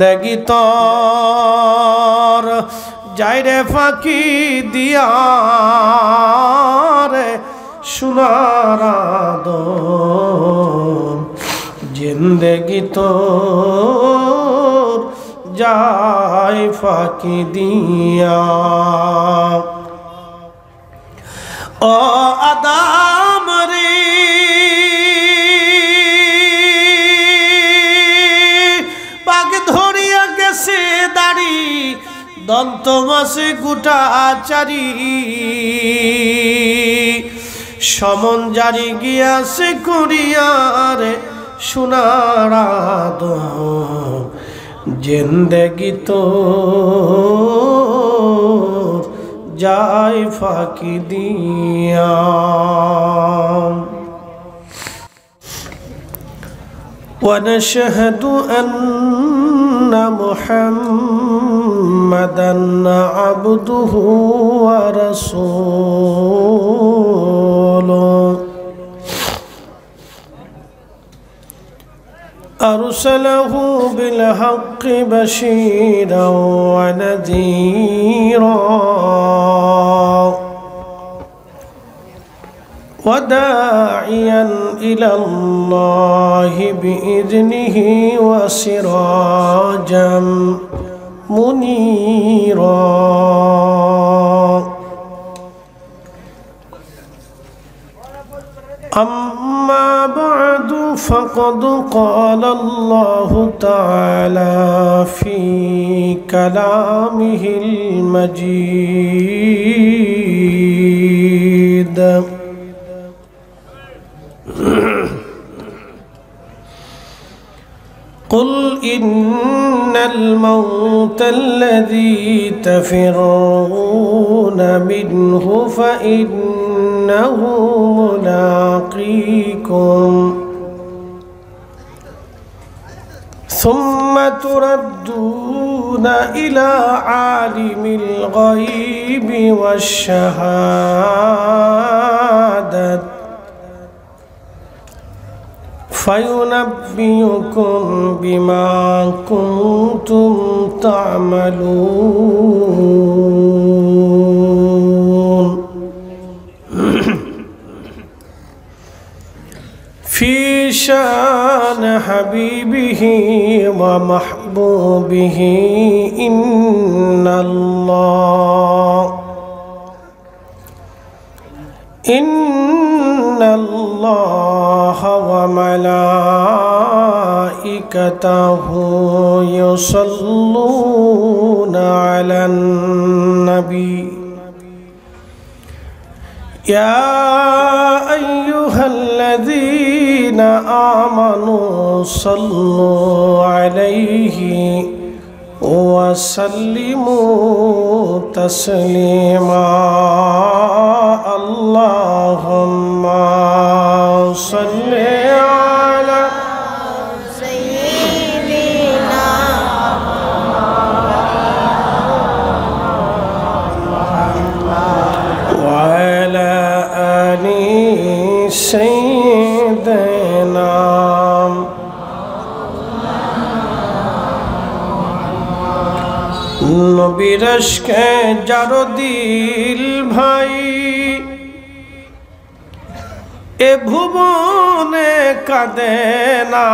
দেখি তোর যাইরে ফাঁকি দিয়া রে সোনার আদর জিন্দেগি তোর যাই ফাঁকি দিয়া ও আদম রে পাক ধরিয়া গেছে দাড়ি দন্ত মাসে গোটা চারি সমন জারি গিয়াছে করিয়ারে সোনার আদর জিন্দেগি তোর যাই ফাঁকি দিয়া ونشهد أن محمدًا عبده ورسوله أرسله بالحق بشيرا ونذيرا وداعيا إلى الله بإذنه وسراجا منيرا أما بعد فقد قال الله تعالى في كلامه المجيد قل إن الموت الذي تفرون منه فإنه ملاقيكم ثم تردون إلى عالم الغيب والشهادة فينبئكم بما كنتم تعملون في شان حبيبه ومحبوبه إن الله وملائكته يصلون على النبي يا أيها الذين آمنوا صلوا عليه وسلموا تسليما اللهم صل على سيدنا وعلى آل سيدنا নবীর ইশকে যার দিল ভাই এ ভুবনে কাঁদে না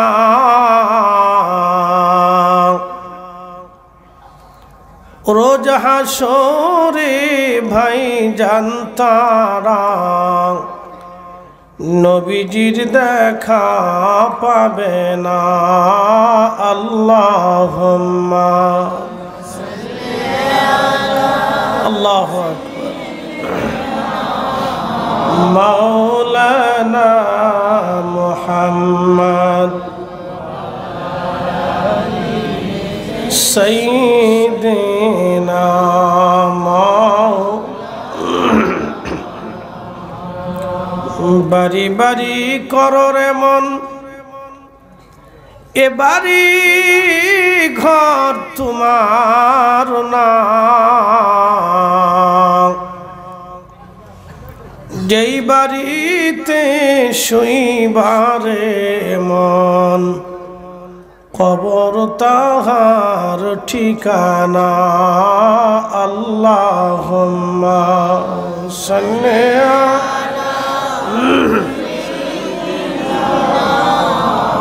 রোজ হাসরে ভাই জানতারা নবীজির দেখা পাবে না আল্লাহুম্মা আল্লাহু আকবার মাওলানা মুহাম্মদ সাইয়্যিদিনা বাড়ি বাড়ি কররে মন এ বাড়ি ঘর তোমার না যেই বাড়িতে শুইবারে মন কবর তাহার ঠিকানা আল্লাহুম্মা সাল্লি আলা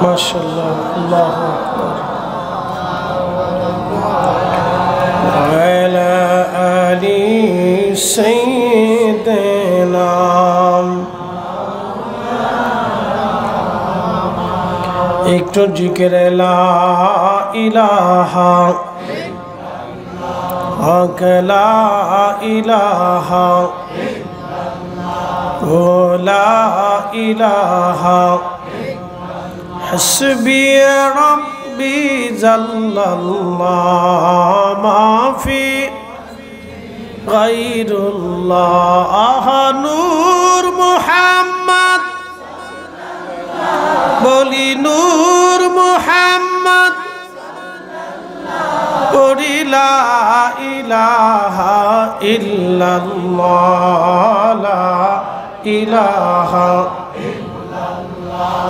মাশাআল্লাহ আল্লাহু আকবার ওয়ালা আলি সাইয়্যিদিনা একটু জিকির লা ইলাহা লা ইলাহা লা ইলাহা হাসবি রাব্বি জাল্লাল্লাহ মাফি গায়রুল্লাহ নূর মুহাম্মদ বলি নূর মুহাম্মদ পড়ি লা ইলাহা ইল্লাল্লাহ লা ইলাহা ইল্লাল্লাহ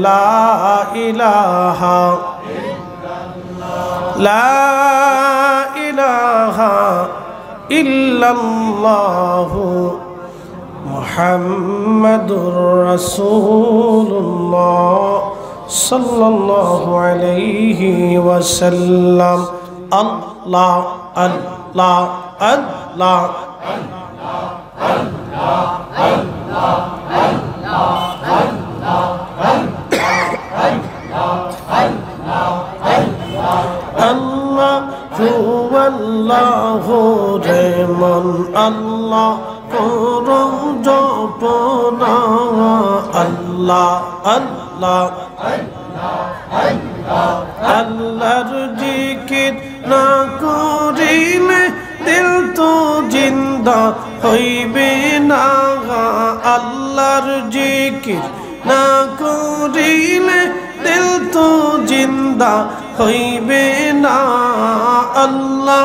লা ইলাহা লা ইলাহা ইল্লাল্লাহ মুহাম্মাদুর রাসূলুল্লাহ সাল্লাল্লাহু আলাইহি ওয়াসাল্লাম আল্লাহ আল্লাহ আল্লাহ আল্লাহু রেমন আল্লাহ করো জপনা আল্লাহ আল্লাহ আল্লাহর জিকির না করিলে দিল তো জিন্দা হইবে না আল্লাহর জিকির না করিলে দিল তো জিন্দা হইবে না আল্লাহ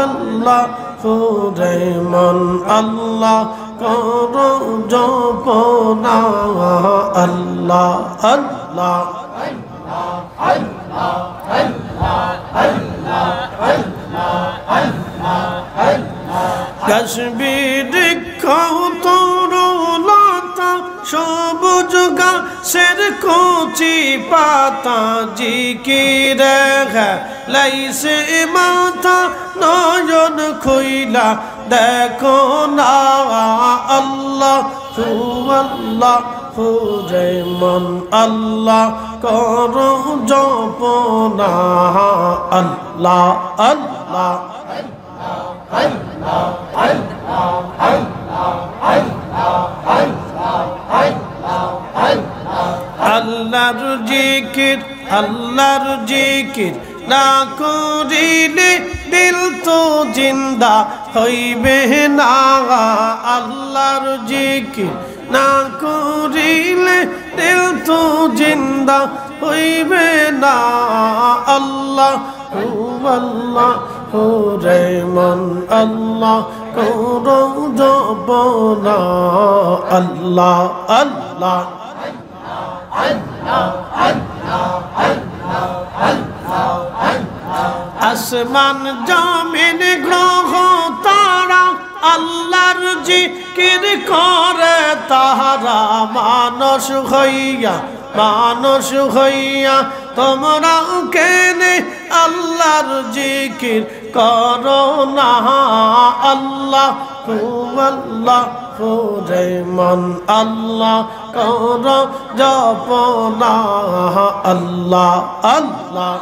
আল্লাহ রেমন আল্লাহ করো জপনা আল্লাহ আল্লাহ কাশ্মীর তরুলতা সবুজ গাছের কচি পাতা জিকির লাইছে মাথা নয়ন খুইলা দেখো না আল্লাহ আল্লাহ রেমন আল্লাহ করো জপনা আল্লাহ আল্লাহ আল্লাহর জিকির আল্লাহর জিকির না করিলে দিল তো জিন্দা হইবে না আল্লাহর জিকির না করিলে দিল তো জিন্দা হইবে না আল্লাহ আল্লাহ রেমন আল্লাহ করো জপনা আল্লাহ আল্লাহ আসমান জমিন গ্রহ তারা আল্লাহর জিকির করে তাহারা মানুষ হইয়া তোমরা কেনে আল্লাহর জিকির করো না আল্লাহ আল্লাহ রেমন আল্লাহ করো জপনা আল্লাহ আল্লাহ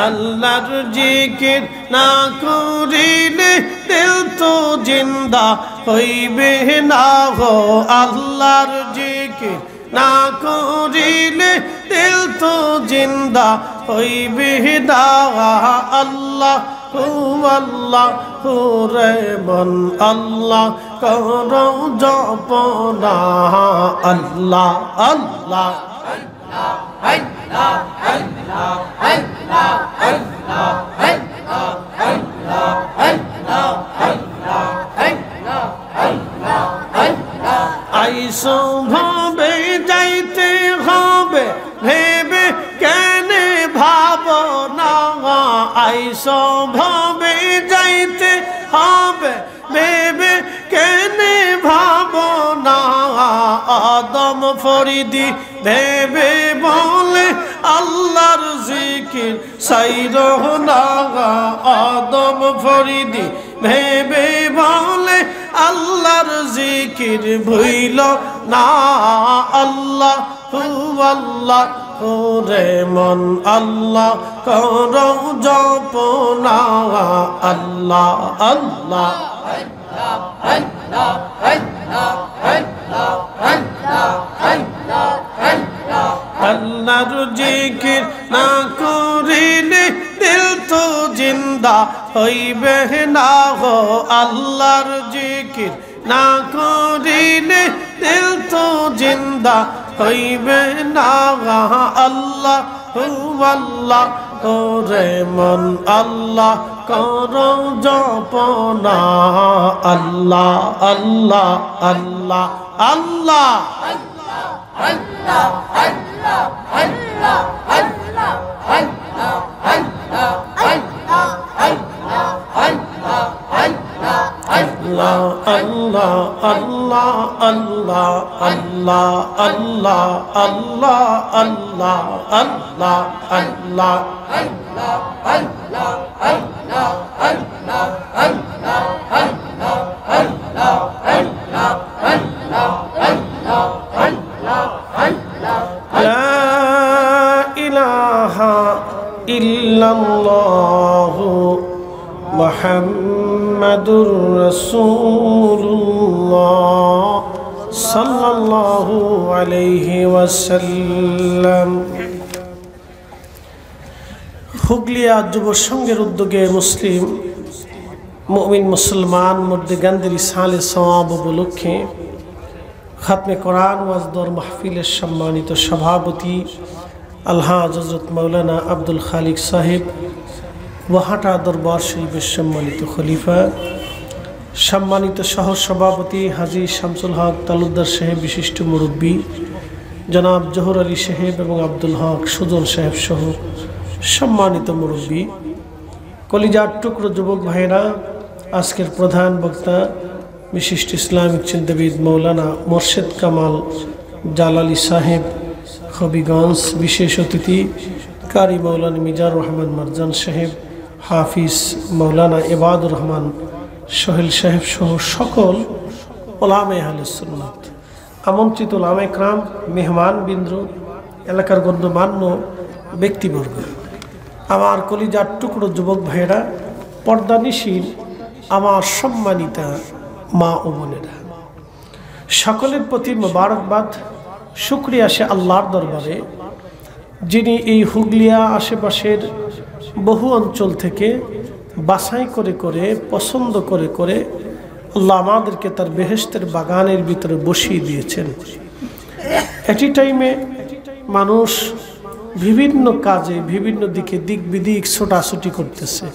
আল্লাহর জিকির না করিলে দিল তো জিন্দা হইবে না গো আল্লাহর জিকির না করিলে দিল তো জিন্দা হইবে না আল্লাহ আল্লাহ রেমন আল্লাহ করো জপনা আল্লাহ আল্লাহ আইসো ভাবে যাইতে হবে ভেবে কেনে ভাবো না আইসো ভাবে যাইতে হবে ভেবে কেনে ভাবো না আদম ফরিদি ভেবে বলে আল্লাহর জিকির সাইরো না আদম ফরিদি ভেবে বলে আল্লাহর জিকির ভুইল না আল্লাহ আল্লাহ রে মন আল্লাহ করো জপনা আল্লাহ আল্লাহ আল্লাহর জিকির না করিলে দিল তো জিন্দা হইবে না গো আল্লাহর জিকির না করিলে দিল তো জিন্দা হইবে না আল্লাহ আল্লাহ রে মন আল্লাহ করো জপনা আল্লাহ আল্লাহ আল্লাহ আল্লাহ Allah Allah Allah Allah Allah Allah Allah Allah Allah La ilaha illallah Muhammadur Rasulullah sallallahu alayhi wasallam হুগলিয়া যুব সংঘের উদ্যোগে মুসলিম মুমিন মুসলমান মর্দে গান্ধীর সালে সওয়াব উপলক্ষে খাতমে কোরআন ওয়াজদর মাহফিলের সম্মানিত সভাপতি আলহাজ হযরত মাওলানা আব্দুল খালিক সাহেব ওয়াহাটা দরবার শরীফের সম্মানিত খলিফা সম্মানিত সহ সভাপতি হাজী শামসুল হক তালুকদার সাহেব বিশিষ্ট মুরব্বী জনাব জহুর আলী সাহেব এবং আব্দুল হক সুজন সাহেব সহ সম্মানিত মুরব্বী কলিজার টুকরো যুবক ভাইরা আজকের প্রধান বক্তা বিশিষ্ট ইসলামিক চিন্তাবিদ মৌলানা মোর্শেদ কামাল জালালি সাহেব হবিগঞ্জ বিশেষ অতিথি কারি মৌলানা মিজার রহমান মারজান সাহেব হাফিজ মৌলানা ইবাদুর রহমান সোহেল সাহেব সহ সকল ওলামা আহলে সুন্নাত আমন্ত্রিত ওলামা ইকরাম মেহমান বিন্দু এলাকার গণ্যমান্য ব্যক্তিবর্গ আমার কলিজার টুকরো যুবক ভাইয়েরা পর্দানিশীল আমার সম্মানিতা মা ও বোনেরা সকলের প্রতি মোবারকবাদ শুকরিয়া সে আল্লাহর দরবারে যিনি এই হুগলিয়া আশেপাশের বহু অঞ্চল থেকে বাছাই করে করে পছন্দ করে করে আল্লাহ আমাদেরকে তার বেহেশতের বাগানের ভিতরে বসিয়ে দিয়েছেন। এটি টাইমে মানুষ বিভিন্ন কাজে বিভিন্ন দিকে দিক বিদিক ছোটাছুটি করতেছে।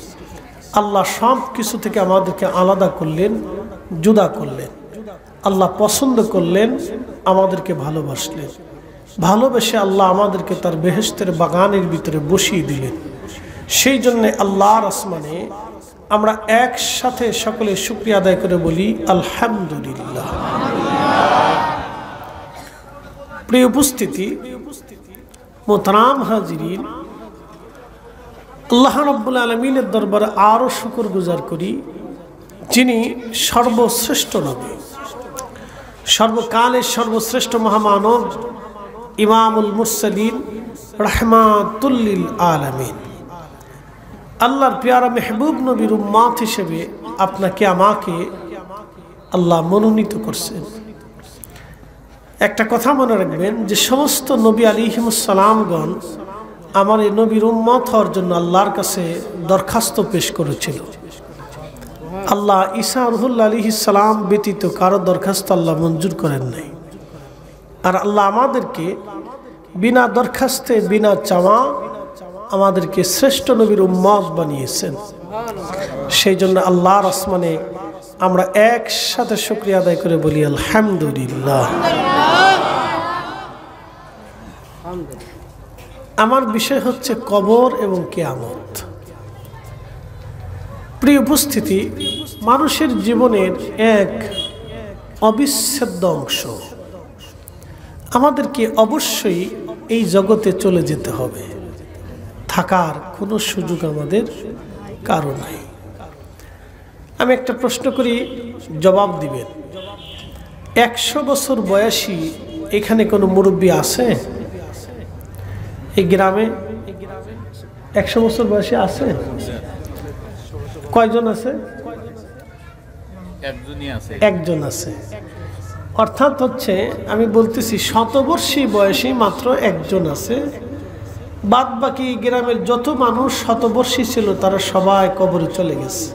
আল্লাহ সব কিছু থেকে আমাদেরকে আলাদা করলেন, জুদা করলেন। আল্লাহ পছন্দ করলেন, আমাদেরকে ভালোবাসলেন। ভালোবেসে আল্লাহ আমাদেরকে তার বেহেশতের বাগানের ভিতরে বসিয়ে দিলেন। সেই জন্যে আল্লাহর আসমানে আমরা একসাথে সকলে শুকরিয়া আদায় করে বলি আলহামদুলিল্লাহ। প্রিয় উপস্থিতি, মোহতারাম হাজিরিন, আল্লাহ রাব্বুল আলামিনের দরবারে আরো শুকরগুজার করি যিনি সর্বশ্রেষ্ঠ নবী, সর্বকালের সর্বশ্রেষ্ঠ মহামানব, ইমামুল মুরসালিন, রাহমাতুল লিল আলামিন, আল্লাহর পেয়ারা মেহবুব নবীর উম্মত হিসেবে আপনাকে আমাকে আল্লাহ মনোনীত করছেন। একটা কথা মনে রাখবেন যে সমস্ত নবী আলাইহিমুস সালামগণ আমার এই নবীর উম্মত হওয়ার জন্য আল্লাহর কাছে দরখাস্ত পেশ করেছিল। আল্লাহ ঈসা রুহুল্লাহ আলাইহিস সালাম ব্যতীত কারো দরখাস্ত আল্লাহ মঞ্জুর করেন নাই। আর আল্লাহ আমাদেরকে বিনা দরখাস্তে বিনা চাওয়া আমাদেরকে শ্রেষ্ঠ নবীর উম্মত বানিয়েছেন। সেই জন্য আল্লাহর আসমানে আমরা একসাথে শুকরিয়া আদায় করে বলি আলহামদুলিল্লাহ। আমার বিষয় হচ্ছে কবর এবং কিয়ামত। প্রিয় উপস্থিতি, মানুষের জীবনের এক অবিচ্ছেদ্য অংশ। আমাদেরকে অবশ্যই এই জগতে চলে যেতে হবে, থাকার কোনো সুযোগ আমাদের কারো নাই। আমি একটা প্রশ্ন করি, জবাব দিবেন। 100 বছর বয়সী এখানে কোনো মুরব্বী আছে? এই গ্রামে 100 বছর বয়সী আছে? কয়জন আছে? একজন আছে। অর্থাৎ হচ্ছে আমি বলতেছি শতবর্ষী বয়সী মাত্র একজন আছে। বাদ বাকি গ্রামের যত মানুষ শতবর্ষী ছিল তারা সবাই কবরে চলে গেছে।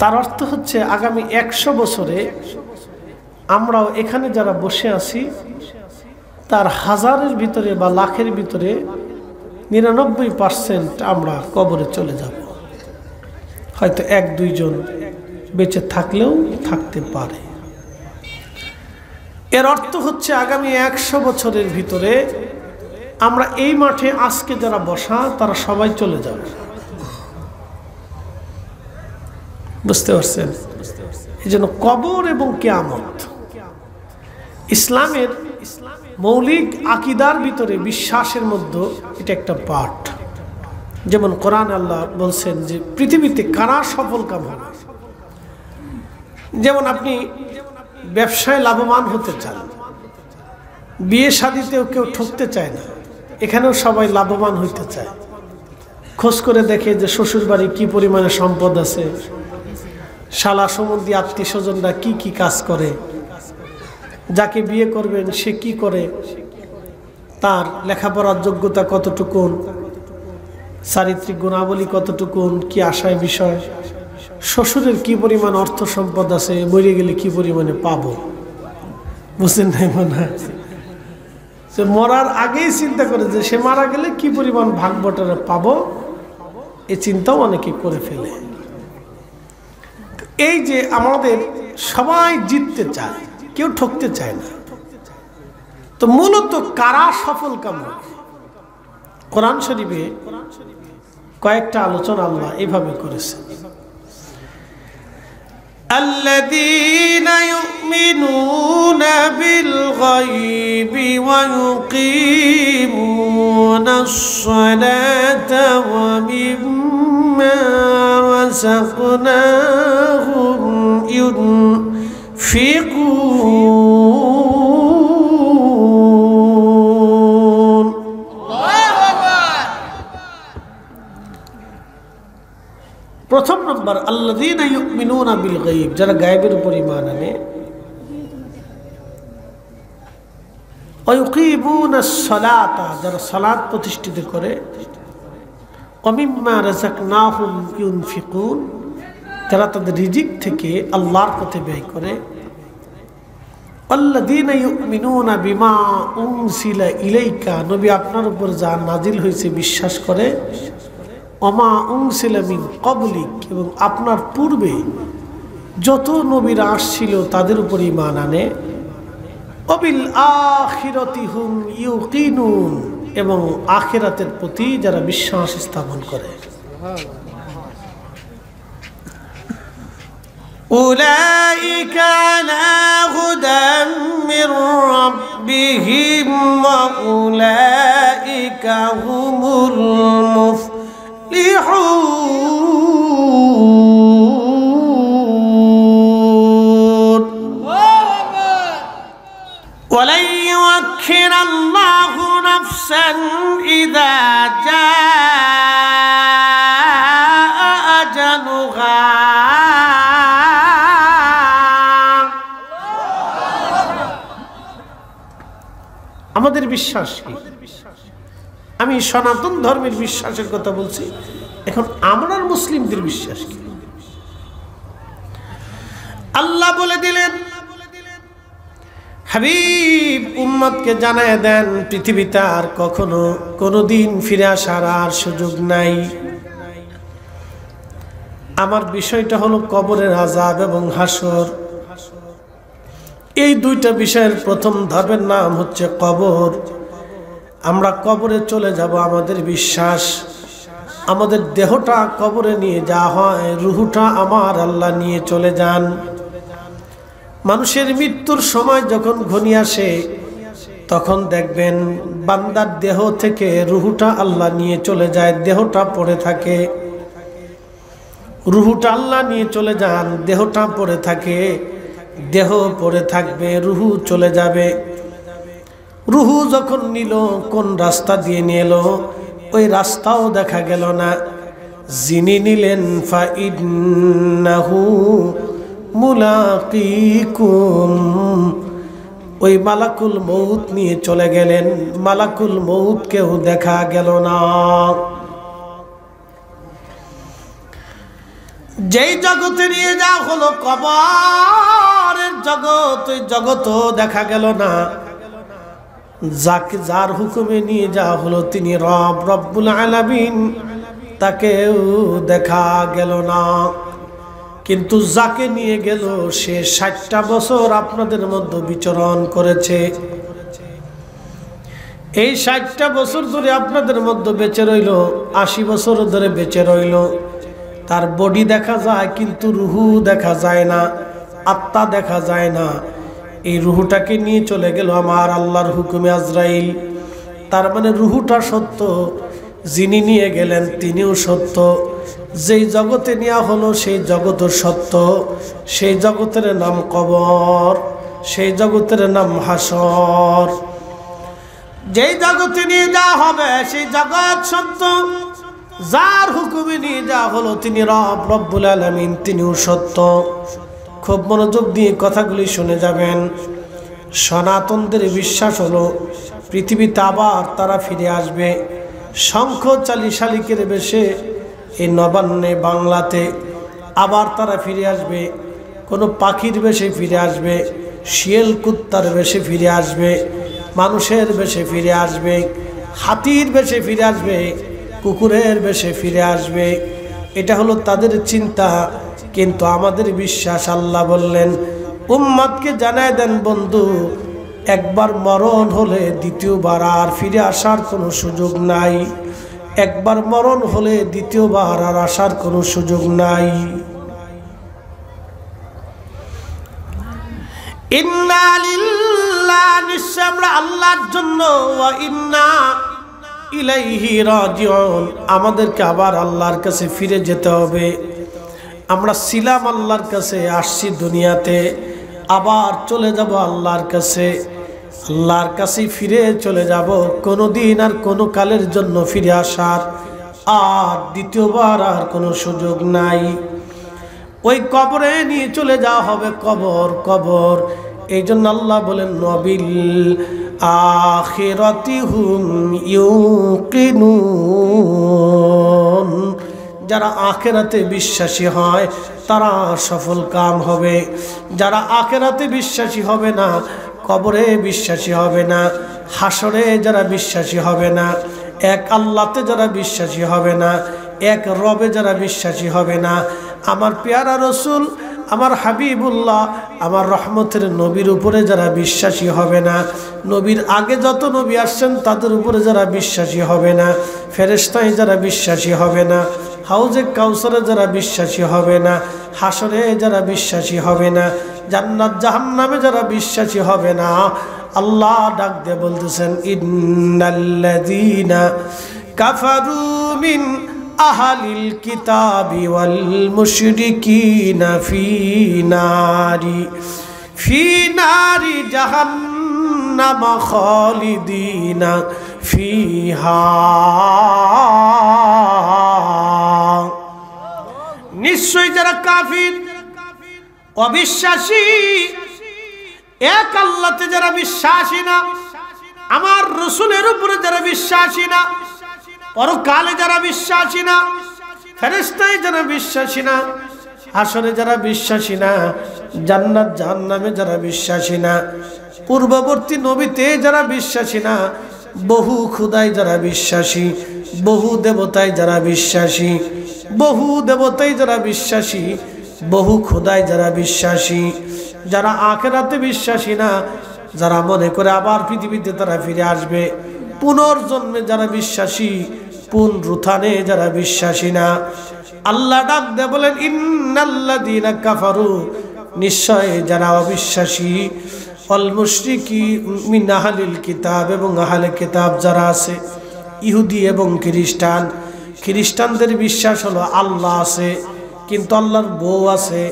তার অর্থ হচ্ছে আগামী 100 বছরে আমরাও এখানে যারা বসে আছি তার হাজারের ভিতরে বা লাখের ভিতরে 99% আমরা কবরে চলে যাব। হয়তো 1-2 জন বেঁচে থাকলেও থাকতে পারে। এর অর্থ হচ্ছে আগামী 100 বছরের ভিতরে আমরা এই মাঠে আজকে যারা বসা তারা সবাই চলে যাবে। বুঝতে পারছেন? এই জন্য কবর এবং কিয়ামত ইসলামের মৌলিক আকীদার ভিতরে বিশ্বাসের মধ্যে এটা একটা পার্ট। যেমন কোরআন আল্লাহ বলছেন যে পৃথিবীতে কারা সফল কাম হবে। যেমন আপনি ব্যবসায় লাভবান হতে চান, বিয়ে শাদীতেও কেউ ঠকতে চায় না, এখানেও সবাই লাভবান হইতে চায়। খোঁজ করে দেখে যে শ্বশুর বাড়ি কি পরিমাণে সম্পদ আছে, শালা সম্বন্ধী আত্মীয় স্বজনরা কি কি কাজ করে, যাকে বিয়ে করবেন সে কি করে, তার লেখাপড়ার যোগ্যতা কতটুকুন, চারিত্রিক গুণাবলী কতটুকুন, কি আশায় বিষয়, শ্বশুরের কি পরিমাণ অর্থ সম্পদ আছে, মরে গেলে কি পরিমাণে পাবো। বুঝলেন না? মনে হয় সে মরার আগেই চিন্তা করে যে সে মারা গেলে কি পরিমাণ ভাগ বটারে পাবো, এই চিন্তাও অনেকে করে ফেলে। এই যে আমাদের সবাই জিততে চায়, কেউ ঠকতে চায় না। তো মূলত কারা সফল কাম হবে? কোরআন শরীফে কয়েকটা আলোচনা আল্লাহ এভাবে করেছে। الذين يؤمنون بالغيب ويقيمون الصلاة ومما رزقناهم ينفقون। প্রথম নম্বর আল্লাযীনা ইউমিনুনা বিল গায়ব, যারা গায়েবের উপর ঈমান আনে। ওয়া ইউকিমুনাস সালাতা, যারা সালাত প্রতিষ্ঠিত করে। ওয়া মিম্মা রাযাকনাহুম ইউনফিকুন, যারা তাদের রিজিক থেকে আল্লাহর পথে ব্যয় করে। আল্লাযীনা ইউমিনুনা বিমা উনজিলা ইলাইকা, নবী আপনার উপর যা নাজিল হয়েছে বিশ্বাস করে। ওমা উনজিলা মিন ক্বাবলিক, এবং আপনার পূর্বে যত নবীরা আসছিল তাদের উপর ঈমান আনে। ওয়াবিল আখিরাতি হুম ইউকিনুন, এবং আখিরাতের প্রতি যারা বিশ্বাস স্থাপন করে। উলাইকা আলা হুদাম মির রাব্বিহিম ওয়া উলাইকা হুমুল মুফলিহুন। ওয়ালাই ইউআখিরাল্লাহু নাফসান ইযা জাআ আজালুহা। আমাদের বিশ্বাস কি? আমি সনাতন ধর্মের বিশ্বাসের কথা বলছি, এখন আমরা মুসলিমদের বিশ্বাস কি? আল্লাহ বলে দিলেন, হাবিব উম্মতকে জানায় দেন পৃথিবীতে আর কখনো কোনোদিন ফিরে আসার আর সুযোগ নাই। আমার বিষয়টা হলো কবরের আযাব এবং হাসর। এই দুইটা বিষয়ের প্রথম ধাপের নাম হচ্ছে কবর। আমরা কবরে চলে যাব, আমাদের বিশ্বাস আমাদের দেহটা কবরে নিয়ে যাওয়া হয়, রুহুটা আমার আল্লাহ নিয়ে চলে যান। মানুষের মৃত্যুর সময় যখন ঘনিয়ে আসে তখন দেখবেন বান্দার দেহ থেকে রুহুটা আল্লাহ নিয়ে চলে যায়, দেহটা পড়ে থাকে। রুহুটা আল্লাহ নিয়ে চলে যান, দেহটা পড়ে থাকে, দেহ পড়ে থাকবে, রুহু চলে যাবে। রুহু যখন নিল, কোন রাস্তা দিয়ে নিয়ে এলো ওই রাস্তাও দেখা গেল না। যিনি নিলেন ফাইন্নাহু মুলাকিকুম, ওই মালাকুল মউত নিয়ে চলে গেলেন, মালাকুল মউতকেও দেখা গেল না। যেই জগতে নিয়ে যাওয়া হলো কবরের জগৎ, ওই জগৎও দেখা গেল না। যাকে যার হুকুমে নিয়ে যাওয়া হলো তিনি রব, রব্বুল আলামিন, তাকেও দেখা গেল না। কিন্তু যাকে নিয়ে গেল সে 60টা বছর আপনাদের মধ্যে বিচরণ করেছে। এই 60টা বছর ধরে আপনাদের মধ্যে বেঁচে রইল, 80 বছর ধরে বেঁচে রইল। তার বডি দেখা যায় কিন্তু রুহু দেখা যায় না, আত্মা দেখা যায় না। এই রুহুটাকে নিয়ে চলে গেল আমার আল্লাহর হুকুমে আজরাইল। তার মানে রুহুটা সত্য, যিনি নিয়ে গেলেন তিনিও সত্য। যেই জগতে নেওয়া হলো সেই জগৎও সত্য। সেই জগতের নাম কবর, সেই জগতের নাম হাসর। যেই জগতে নিয়ে যাওয়া হবে সেই জগৎ সত্য, যার হুকুমে নিয়ে যাওয়া হলো তিনি রব, রব্বুল আলামিন, তিনিও সত্য। খুব মনোযোগ দিয়ে কথাগুলি শুনে যাবেন। সনাতনদের বিশ্বাস হলো পৃথিবীতে আবার তারা ফিরে আসবে। শঙ্খ চালি শালিকের বেশে এই নবান্নে বাংলাতে আবার তারা ফিরে আসবে। কোনো পাখির বেশে ফিরে আসবে, শিয়াল কুত্তার বেশে ফিরে আসবে, মানুষের বেশে ফিরে আসবে, হাতির বেশে ফিরে আসবে, কুকুরের বেশে ফিরে আসবে। এটা হলো তাদের চিন্তা। কিন্তু আমাদের বিশ্বাস, আল্লাহ বললেন উম্মতকে জানায় দেন বন্ধু, একবার মরণ হলে দ্বিতীয়বার আর ফিরে আসার কোনো সুযোগ নাই। একবার মরণ হলে দ্বিতীয়বার আর আসার কোনো সুযোগ নাই। ইন্না লিল্লাহি, নিশ্চয় আমরা আল্লাহর জন্য, ওয়া ইন্না ইলাইহি রাজিউন, আমাদেরকে আবার আল্লাহর কাছে ফিরে যেতে হবে। আমরা ছিলাম আল্লাহর কাছে, আসছি দুনিয়াতে, আবার চলে যাব আল্লাহর কাছে। আল্লাহর কাছে ফিরে চলে যাব, কোনো দিন আর কোনো কালের জন্য ফিরে আসার আর দ্বিতীয়বার আর কোনো সুযোগ নাই। ওই কবরে নিয়ে চলে যাওয়া হবে, কবর কবর। এই জন্য আল্লাহ বলেন নবিল আখিরাতি হুম ইউকিনুন, যারা আখিরাতে বিশ্বাসী হয় তারা সফল কাম হবে। যারা আখিরাতে বিশ্বাসী হবে না, কবরে বিশ্বাসী হবে না, হাসরে যারা বিশ্বাসী হবে না, এক আল্লাহতে যারা বিশ্বাসী হবে না, এক রবে যারা বিশ্বাসী হবে না, আমার পেয়ারা রসুল, আমার হাবিবুল্লাহ, আমার রহমতের নবীর উপরে যারা বিশ্বাসী হবে না, নবীর আগে যত নবী আসছেন তাদের উপরে যারা বিশ্বাসী হবে না, ফেরেশতায় যারা বিশ্বাসী হবে না, হাউজে কাউসারে যারা বিশ্বাসী হবে না, হাসরে যারা বিশ্বাসী হবে না, জান্নাত জাহান্নামে যারা বিশ্বাসী হবে না, আল্লাহ ডাক দিয়ে বলতেছেন ইন্নাল্লাযীনা কাফারু মিন আহলিল কিতাবি ওয়াল মুশরিকিনা ফি নারি জাহান্নাম খালিদিনা ফিহা, নিশ্চয় যারা কাফির অবিশ্বাসী, এক আল্লাহতে যারা বিশ্বাসী না, আমার রসুলের উপরে যারা বিশ্বাসী না, পরকালে যারা বিশ্বাসী না, ফেরেশতায় যারা বিশ্বাসী না, হাসরে যারা বিশ্বাসী না, জান্নাত জাহান্নামে যারা বিশ্বাসী না, পূর্ববর্তী নবীতে যারা বিশ্বাসী না, বহু খুদায় যারা বিশ্বাসী, বহু দেবতায় যারা বিশ্বাসী, বহু দেবতায় যারা বিশ্বাসী, বহু খুদায় যারা বিশ্বাসী, যারা আখিরাতে বিশ্বাসী না, যারা মনে করে আবার পৃথিবীতে তারা ফিরে আসবে, পুনর্জন্মে যারা বিশ্বাসী, পুনরুত্থানে যারা বিশ্বাসী না, আল্লাহ ডাক দিয়ে বলেন ইন্নাল্লাযীনা কাফারু, নিশ্চয় যারা অবিশ্বাসী, ওয়াল মুশরিকি মিন আহলিল কিতাব, এবং আহলে কিতাব যারা আছে, ইহুদি এবং খ্রিস্টান। খ্রিস্টানদের বিশ্বাস হলো আল্লাহ আছে, কিন্তু আল্লাহর বউ আছে,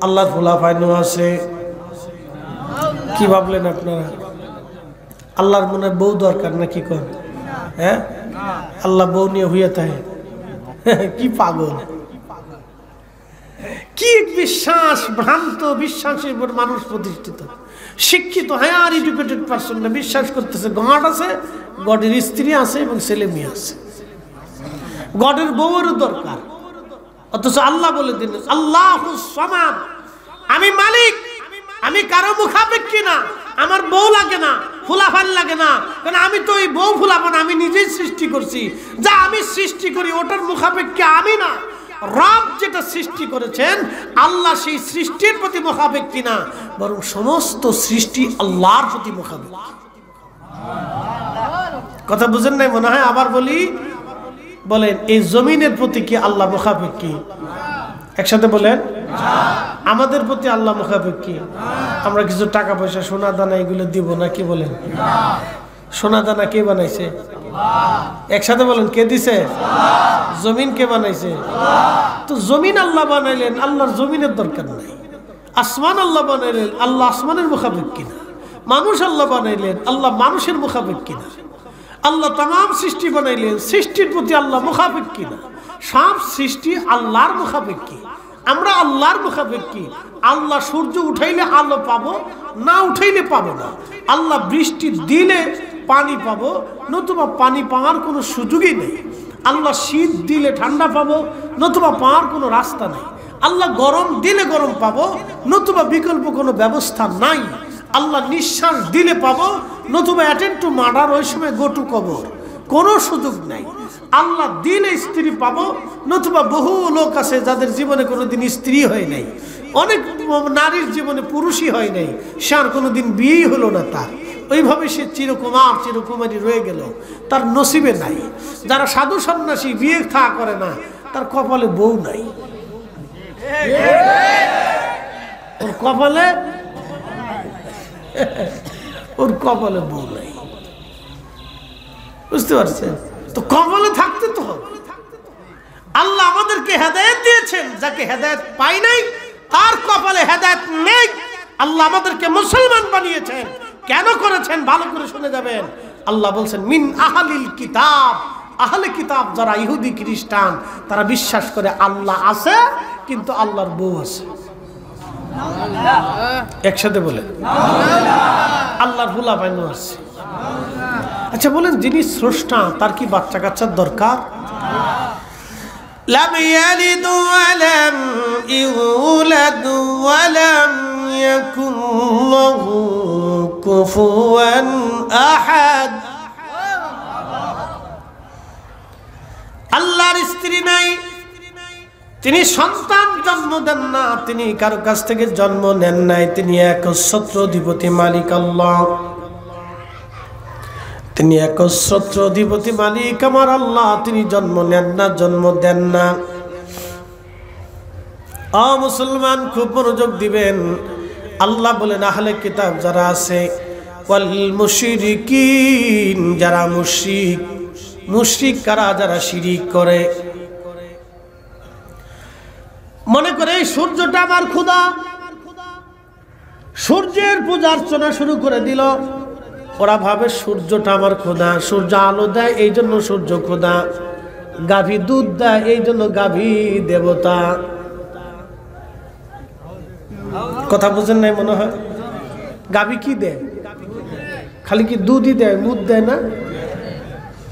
আল্লাহর ফুলাফাইনও আছে। কি ভাবলেন আপনারা? আল্লাহর মনে বউ দরকার না? কি কর, হ্যাঁ? আল্লাহ বউ নিয়ে হইয়া থাকে? কি পাগল, কি বিশ্বাস, ভ্রান্ত বিশ্বাসের উপর মানুষ প্রতিষ্ঠিত। শিক্ষিত হায়ার এডুকেটেড পারসন না বিশ্বাস করতেছে গড আছে, গডের স্ত্রী আছে এবং ছেলে মেয়ে আছে, গডের বউয়েরও দরকার। অথচ আল্লাহ বলে দিন আল্লাহুস সামাদ, আমি মালিক, আমি কারো মুখাপেক্ষী না, আমার বউ লাগে না, ফুলাফান লাগে না, কারণ আমি তো ওই বউ ফুলাফান আমি নিজেই সৃষ্টি করছি। যা আমি সৃষ্টি করি ওটার মুখাপেক্ষী আমি না। রব যেটা সৃষ্টি করেছেন আল্লাহ সেই সৃষ্টির প্রতি মুখাপেক্ষী না, বরং সমস্ত সৃষ্টি আল্লাহর প্রতি মুখাপেক্ষী। কথা বুঝেন নাই মনে হয়? আবার বলি, বলেন এই জমিনের প্রতি কি আল্লাহ মুখাপেক্ষী? একসাথে বলেন, আমাদের প্রতি আল্লাহ মুখাপেক্ষী। আমরা কিছু টাকা পয়সা সোনা দানা এগুলো দিব না, কি বলেন? সোনা দানা কে বানাইছে? একসাথে বলেন, কে দিছে? জমিন কে বানাইছে? তো জমিন আল্লাহ বানাইলেন, আল্লাহর জমিনের দরকার নাই। আসমান আল্লাহ বানাইলেন, আল্লাহ আসমানের মুখাপেক্ষী না। মানুষ আল্লাহ বানাইলেন, আল্লাহ মানুষের মুখাপেক্ষী না। আল্লাহ তামাম সৃষ্টি বানাইলেন, সৃষ্টির প্রতি আল্লাহ মুখাপেক্ষী না। সব সৃষ্টি আল্লাহর মুখাপেক্ষী, আমরা আল্লাহর মুখাপেক্ষী। আল্লাহ সূর্য উঠাইলে আলো পাবো, না উঠাইলে পাবো না। আল্লাহ বৃষ্টি দিলে পানি পাবো, নতুবা পানি পাওয়ার কোনো সুযোগই নেই। আল্লাহ শীত দিলে ঠান্ডা পাবো, নতুবা পাওয়ার কোনো রাস্তা নেই। আল্লাহ গরম দিলে গরম পাবো, নতুবা বিকল্প কোনো ব্যবস্থা নাই। আল্লাহ নিঃশ্বাস দিলে পাবো, নতুবা অ্যাটেন্ড টু মার্ডার, ওই সময় গো টু কবর, কোনো সুযোগ নাই। আল্লাহ দিলে স্ত্রী পাবো, নতুবা বহু লোক আছে যাদের জীবনে কোনোদিন স্ত্রী হয় নাই। অনেক নারীর জীবনে পুরুষই হয় নাই, সে আর কোনোদিন বিয়েই হলো না তার। ওইভাবে সে চিরকুমার চিরকুমারী রয়ে গেল, তার নসিবে নাই। যারা সাধু সন্ন্যাসী বিয়ে থা করে না, তার কপালে বউ নাই, ওর কপালে বউ নাই। বুঝতে পারছেন তো? কপালে থাকতে তো হবে। আল্লাহ আমাদেরকে হেদায়েত দিয়েছেন, যাকে হেদায়েত পাই নাই তার কপালে হেদায়েত নেই। আল্লাহ আমাদেরকে মুসলমান বানিয়েছেন, কেন করেছেন ভালো করে শুনে যাবেন। আল্লাহ বলছেন মিন আহলিল কিতাব, আহলে কিতাব যারা ইহুদি খ্রিস্টান, তারা বিশ্বাস করে আল্লাহ আছে, কিন্তু আল্লাহর বউ আছে। একসাথে বলে আল্লাহর ফুলাফাইনও আছে। আচ্ছা বলেন, যিনি স্রষ্টা তার কি বাচ্চা কাচ্চার দরকার? লাম ইয়ালিদ ওয়া লাম ইউলাদ ওয়া লাম ইয়াকুন লাহু কুফুয়ান আহাদ। আল্লাহর স্ত্রী নাই, তিনি সন্তান জন্ম দেন না, তিনি কারো কাছ থেকে জন্ম নেন নাই। তিনি একচ্ছত্র অধিপতি মালিক আল্লাহ, তিনি একচ্ছত্র অধিপতি মালিক আমার আল্লাহ। তিনি জন্ম নেন না, জন্ম দেন না। মুসলমান খুব মনোযোগ দিবেন। আল্লাহ বলেন আহলে কিতাব যারা আছে, ওয়াল মুশরিকিন, যারা মুশরিক। মুশরিক কারা? যারা শিরিক করে, মনে করে এই সূর্যটা আমার খোদা, সূর্যের পূজা অর্চনা শুরু করে দিল। ওরা ভাবে সূর্যটা আমার খোদা, সূর্য আলো দেয় এই জন্য সূর্য খোদা, গাভী দুধ দেয় এই জন্য গাভী দেবতা। কথা বুঝেন নাই মনে হয়? গাভী কি দেয়? খালি কি দুধই দেয়, মুদ দেয় না?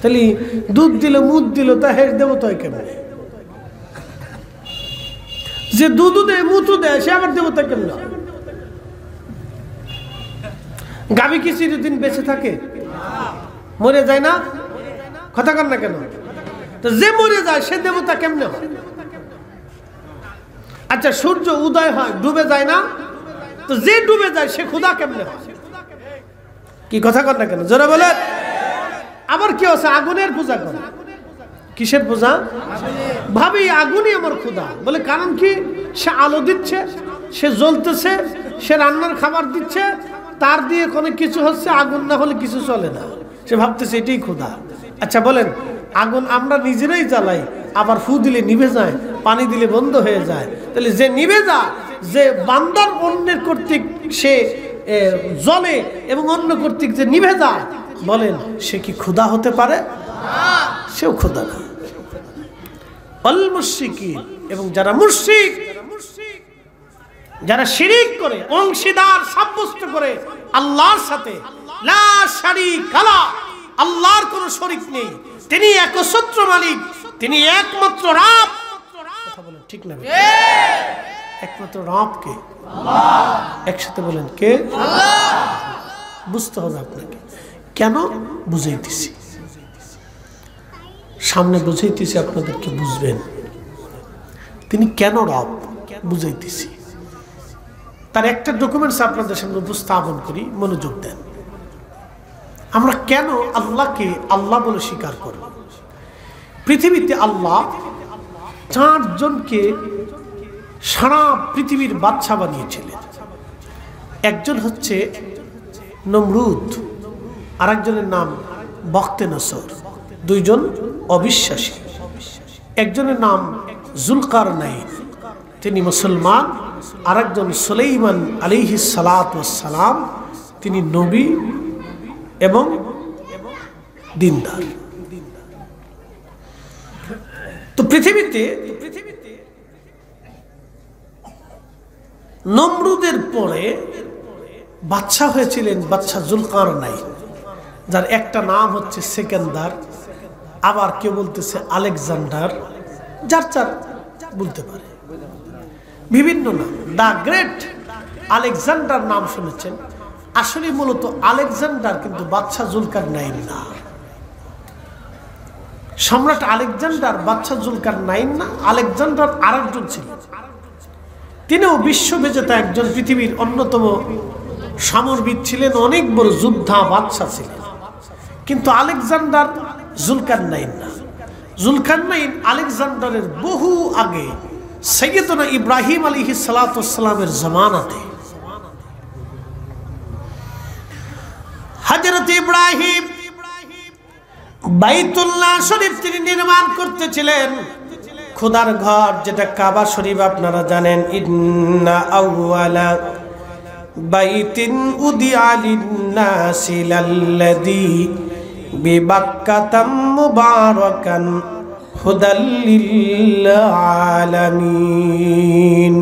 তাহলে দুধ দিল মুদ দিল, তা হের দেবতা কেমন? যে দুধ দেয় মুতু দেয় সে আবার দেবতা কেমন? গাভী কি চিরদিন বেঁচে থাকে? মরে যায় না? কথা কন না কেন? তো যে মরে যায় সে দেবতা কেমনে হয়? আচ্ছা সূর্য উদয় হয়, ডুবে যায় না? তো যে ডুবে যায় সে খোদা কেমনে হয়? কি কথা কর না কেন, জোরে বলেন। আবার কি আছে, আগুনের পূজা করে। কিসের পূজা? ভাবি আগুনই আমার খোদা। বলে কারণ কি? সে আলো দিচ্ছে, সে জ্বলতেছে, সে রান্নার খাবার দিচ্ছে, তার দিয়ে কোনো কিছু হচ্ছে, আগুন না হলে কিছু চলে না। সে ভাবতেছে এটাই খোদা। আচ্ছা বলেন, আগুন আমরা নিজেরাই জ্বালাই, আবার ফু দিলে নিভে যায়, পানি দিলে বন্ধ হয়ে যায়, তাহলে যে নিভে যায়, যে বান্দার অন্যের কর্তৃক সে জ্বলে এবং অন্য কর্তৃক যে নিভে যায়, বলেন সে কি খোদা হতে পারে? সেও খোদা না। আল মুশরিকিন, এবং যারা মুশরিক, যারা শিরিক করে, অংশীদার সাব্যস্ত করে আল্লাহর সাথে, লা শারীকা লা, আল্লাহর কোনো শরীক নেই, তিনি একচ্ছত্র মালিক, তিনি একমাত্র রব। কথা বলেন ঠিক না? একমাত্র রব কে? আল্লাহ। একসাথে বলেন কে? আল্লাহ। বুঝতে হবে আপনাকে। কেন? বুঝাইতেছি, সামনে বুঝাইতেছি, আপনাদেরকে বুঝবেন তিনি কেন রব, বুঝাইতেছি। তার একটা ডকুমেন্টস আপনাদের সামনে উপস্থাপন করি, মনোযোগ দেন। আমরা কেন আল্লাহকে আল্লাহ বলে স্বীকার করব? পৃথিবীতে আল্লাহ 4 জনকে সারা পৃথিবীর বাদশা বানিয়েছিলেন। একজন হচ্ছে নমরুদ, আরেকজনের নাম বখতেনসর, 2 জন অবিশ্বাসী। একজনের নাম জুলকারনাইন, তিনি মুসলমান, আরেকজন সুলাইমান আলাইহিস সালাতু ওয়াস সালাম, তিনি নবী এবং দিনদার। তো পৃথিবীতে নমরুদের পরে বাদশা হয়েছিলেন বাদশা জুলকারনাইন, যার একটা নাম হচ্ছে সেকেন্দার, আবার কেউ বলতেছে আলেকজান্ডার, যার যার বলতে পারে বিভিন্ন নাম। দা গ্রেট আলেকজান্ডার নাম শুনেছেন, আসলে মূলত আলেকজান্ডার কিন্তু বাদশা জুলকারনাইন না। সম্রাট আলেকজান্ডার বাদশা জুলকারনাইন না, আলেকজান্ডার আরেকজন ছিলেন, তিনিও বিশ্ববিজেতা একজন পৃথিবীর অন্যতম সমরবিদ ছিলেন, অনেক বড় যোদ্ধা বাদশা ছিলেন। কিন্তু আলেকজান্ডার জুলকারনাইন না। জুলকারনাইন আলেকজান্ডারের বহু আগে, সাইয়্যিদুনা ইব্রাহিম আলাইহিস সালাতু ওয়াস সালামের জামানাতে। হযরত ইব্রাহিম বাইতুল্লাহ শরীফ তিনি নির্মাণ করতেছিলেন, খোদার ঘর, যেটা কাবা শরীফ আপনারা জানেন। ইন্না আউওয়ালা বাইতিন উদিআ লিন-নাসি লাল্লাযী বিবাক্কাতাম মুবারাকান হুদাল লিল আলামিন।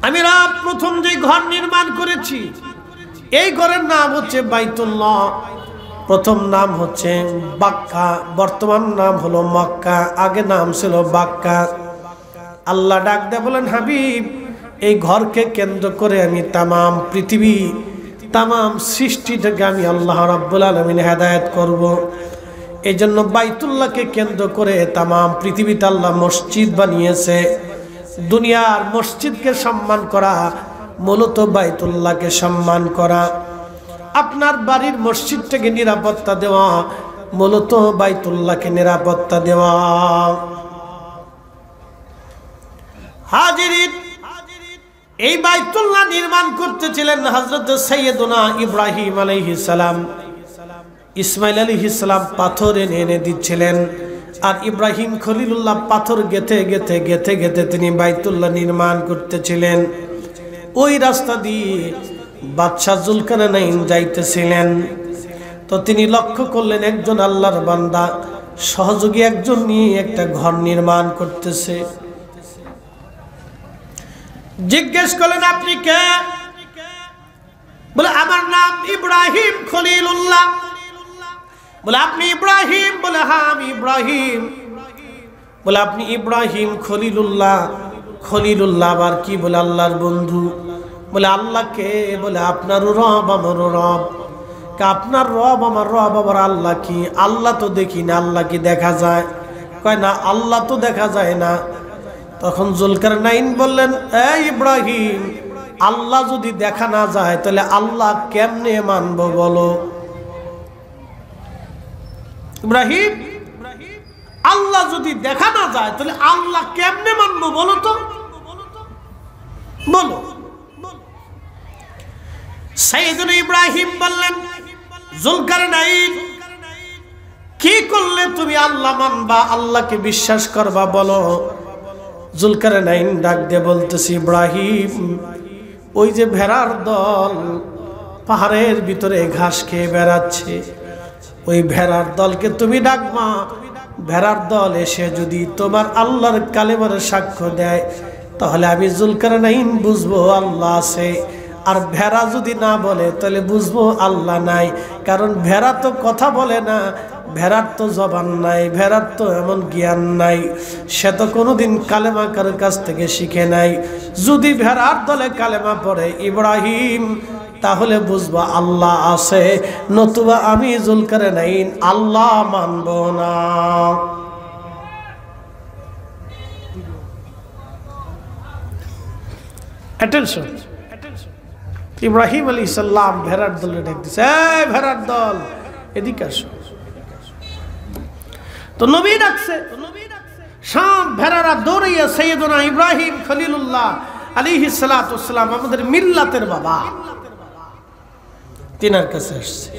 আমি রব প্রথম যে ঘর নির্মাণ করেছি, এই ঘরের নাম হচ্ছে বাইতুল্লাহ। প্রথম নাম হচ্ছে বাক্কা, বর্তমান নাম হলো মক্কা, আগে নাম ছিল বাক্কা। আল্লাহ ডাক দিয়ে বলেন, হাবিব, এই ঘরকে কেন্দ্র করে আমি তামাম পৃথিবী, তামাম সৃষ্টিটাকে আমি আল্লাহ রাব্বুল আলামিন হেদায়েত করব। এই জন্য বাইতুল্লাহকে কেন্দ্র করে তামাম পৃথিবীতে আল্লাহ মসজিদ বানিয়েছে। দুনিয়ার মসজিদকে সম্মান করা মূলত বাইতুল্লাহকে সম্মান করা। আপনার বাড়ির মসজিদটাকে নিরাপত্তা দেওয়া মূলত বাইতুল্লাহকে নিরাপত্তা দেওয়া। হাজিরিন, এই বাইতুল্লাহ নির্মাণ করতেছিলেন হযরত সাইয়্যিদুনা ইব্রাহিম আলাইহিস সালাম। ইসমাইল আলাইহিস সালাম পাথর এনে দিচ্ছিলেন, আর ইব্রাহিম খলিলুল্লাহ পাথর গেথে গেথে গেথে গেথে তিনি বাইতুল্লাহ নির্মাণ করতেছিলেন। ওই রাস্তা দিয়ে বাদশা জুলকারনাইন যাইতেছিলেন। তো তিনি লক্ষ্য করলেন একজন আল্লাহর বান্দা সহযোগী একজন নিয়ে একটা ঘর নির্মাণ করতেছে। জিজ্ঞেস করলেন, আপনি কে? বলে, আমার নাম ইব্রাহিম খলিলুল্লাহ। বলে, আপনি ইব্রাহিম? বলে, হ্যাঁ আমি ইব্রাহিম। বলে, আপনি ইব্রাহিম খলিলুল্লাহ? খলিলুল্লাহ আবার কি? বলে, আল্লাহর বন্ধু। বলে, আল্লাহ কে? বলে, আপনারও রব আমারও রব। আপনার রব আমার রব, আবার আল্লাহ কি? আল্লাহ তো দেখি না। আল্লাহ কি দেখা যায়? কয় না, আল্লাহ তো দেখা যায় না। তখন জুলকারনাইন বললেন, এই ইব্রাহিম, আল্লাহ যদি দেখা না যায় তাহলে আল্লাহ কেমনে মানবো বলো? ইব্রাহিম, আল্লাহ যদি দেখা না যায় তাহলে আল্লাহ কেমনে মানবো বলো তো, বলো। সাইয়েদুনা ইব্রাহিম বললেন, যুলকারনাইন, কি করলে তুমি আল্লাহ মানবা, আল্লাহকে বিশ্বাস করবা বলো? যুলকারনাইন ডাক দিয়ে বলতেছি, ইব্রাহিম, ওই যে ভেড়ার দল পাহাড়ের ভিতরে ঘাস খেয়ে বেড়াচ্ছে, ওই ভেড়ার দলকে তুমি ডাকবা। ভেড়ার দল এসে যদি তোমার আল্লাহর কালেমার সাক্ষ্য দেয় তাহলে আমি যুলকারনাইন বুঝবো আল্লাহ আছে। আর ভেড়া যদি না বলে তাহলে বুঝবো আল্লাহ নাই। কারণ ভেড়া তো কথা বলে না, ভেড়ার তো জবান নাই, ভেড়ার তো এমন জ্ঞান নাই, সে তো কোনোদিন কালেমা কারোর কাছ থেকে শিখে নাই। যদি ভেড়ার দলে কালেমা পড়ে ইব্রাহিম, তাহলে বুঝবো আল্লাহ আছে, নতুবা আমি যুলকারনাইন আল্লাহ মানব না। অ্যাটেনশন। ইব্রাহিম আলাইহিস সালাম ভেড়ার দলে ডাক দিছে, এই ভেড়ার দল এদিকে আসো। তো নবী ডাকছে, সব ভেড়ারা দৌড়াইয়া সাইয়েদুনা ইব্রাহিম খলিলুল্লাহ আলাইহিস সালাতু ওয়াস সালাম, আমাদের মিল্লাতের বাবা, তিনার কাছে আসছে।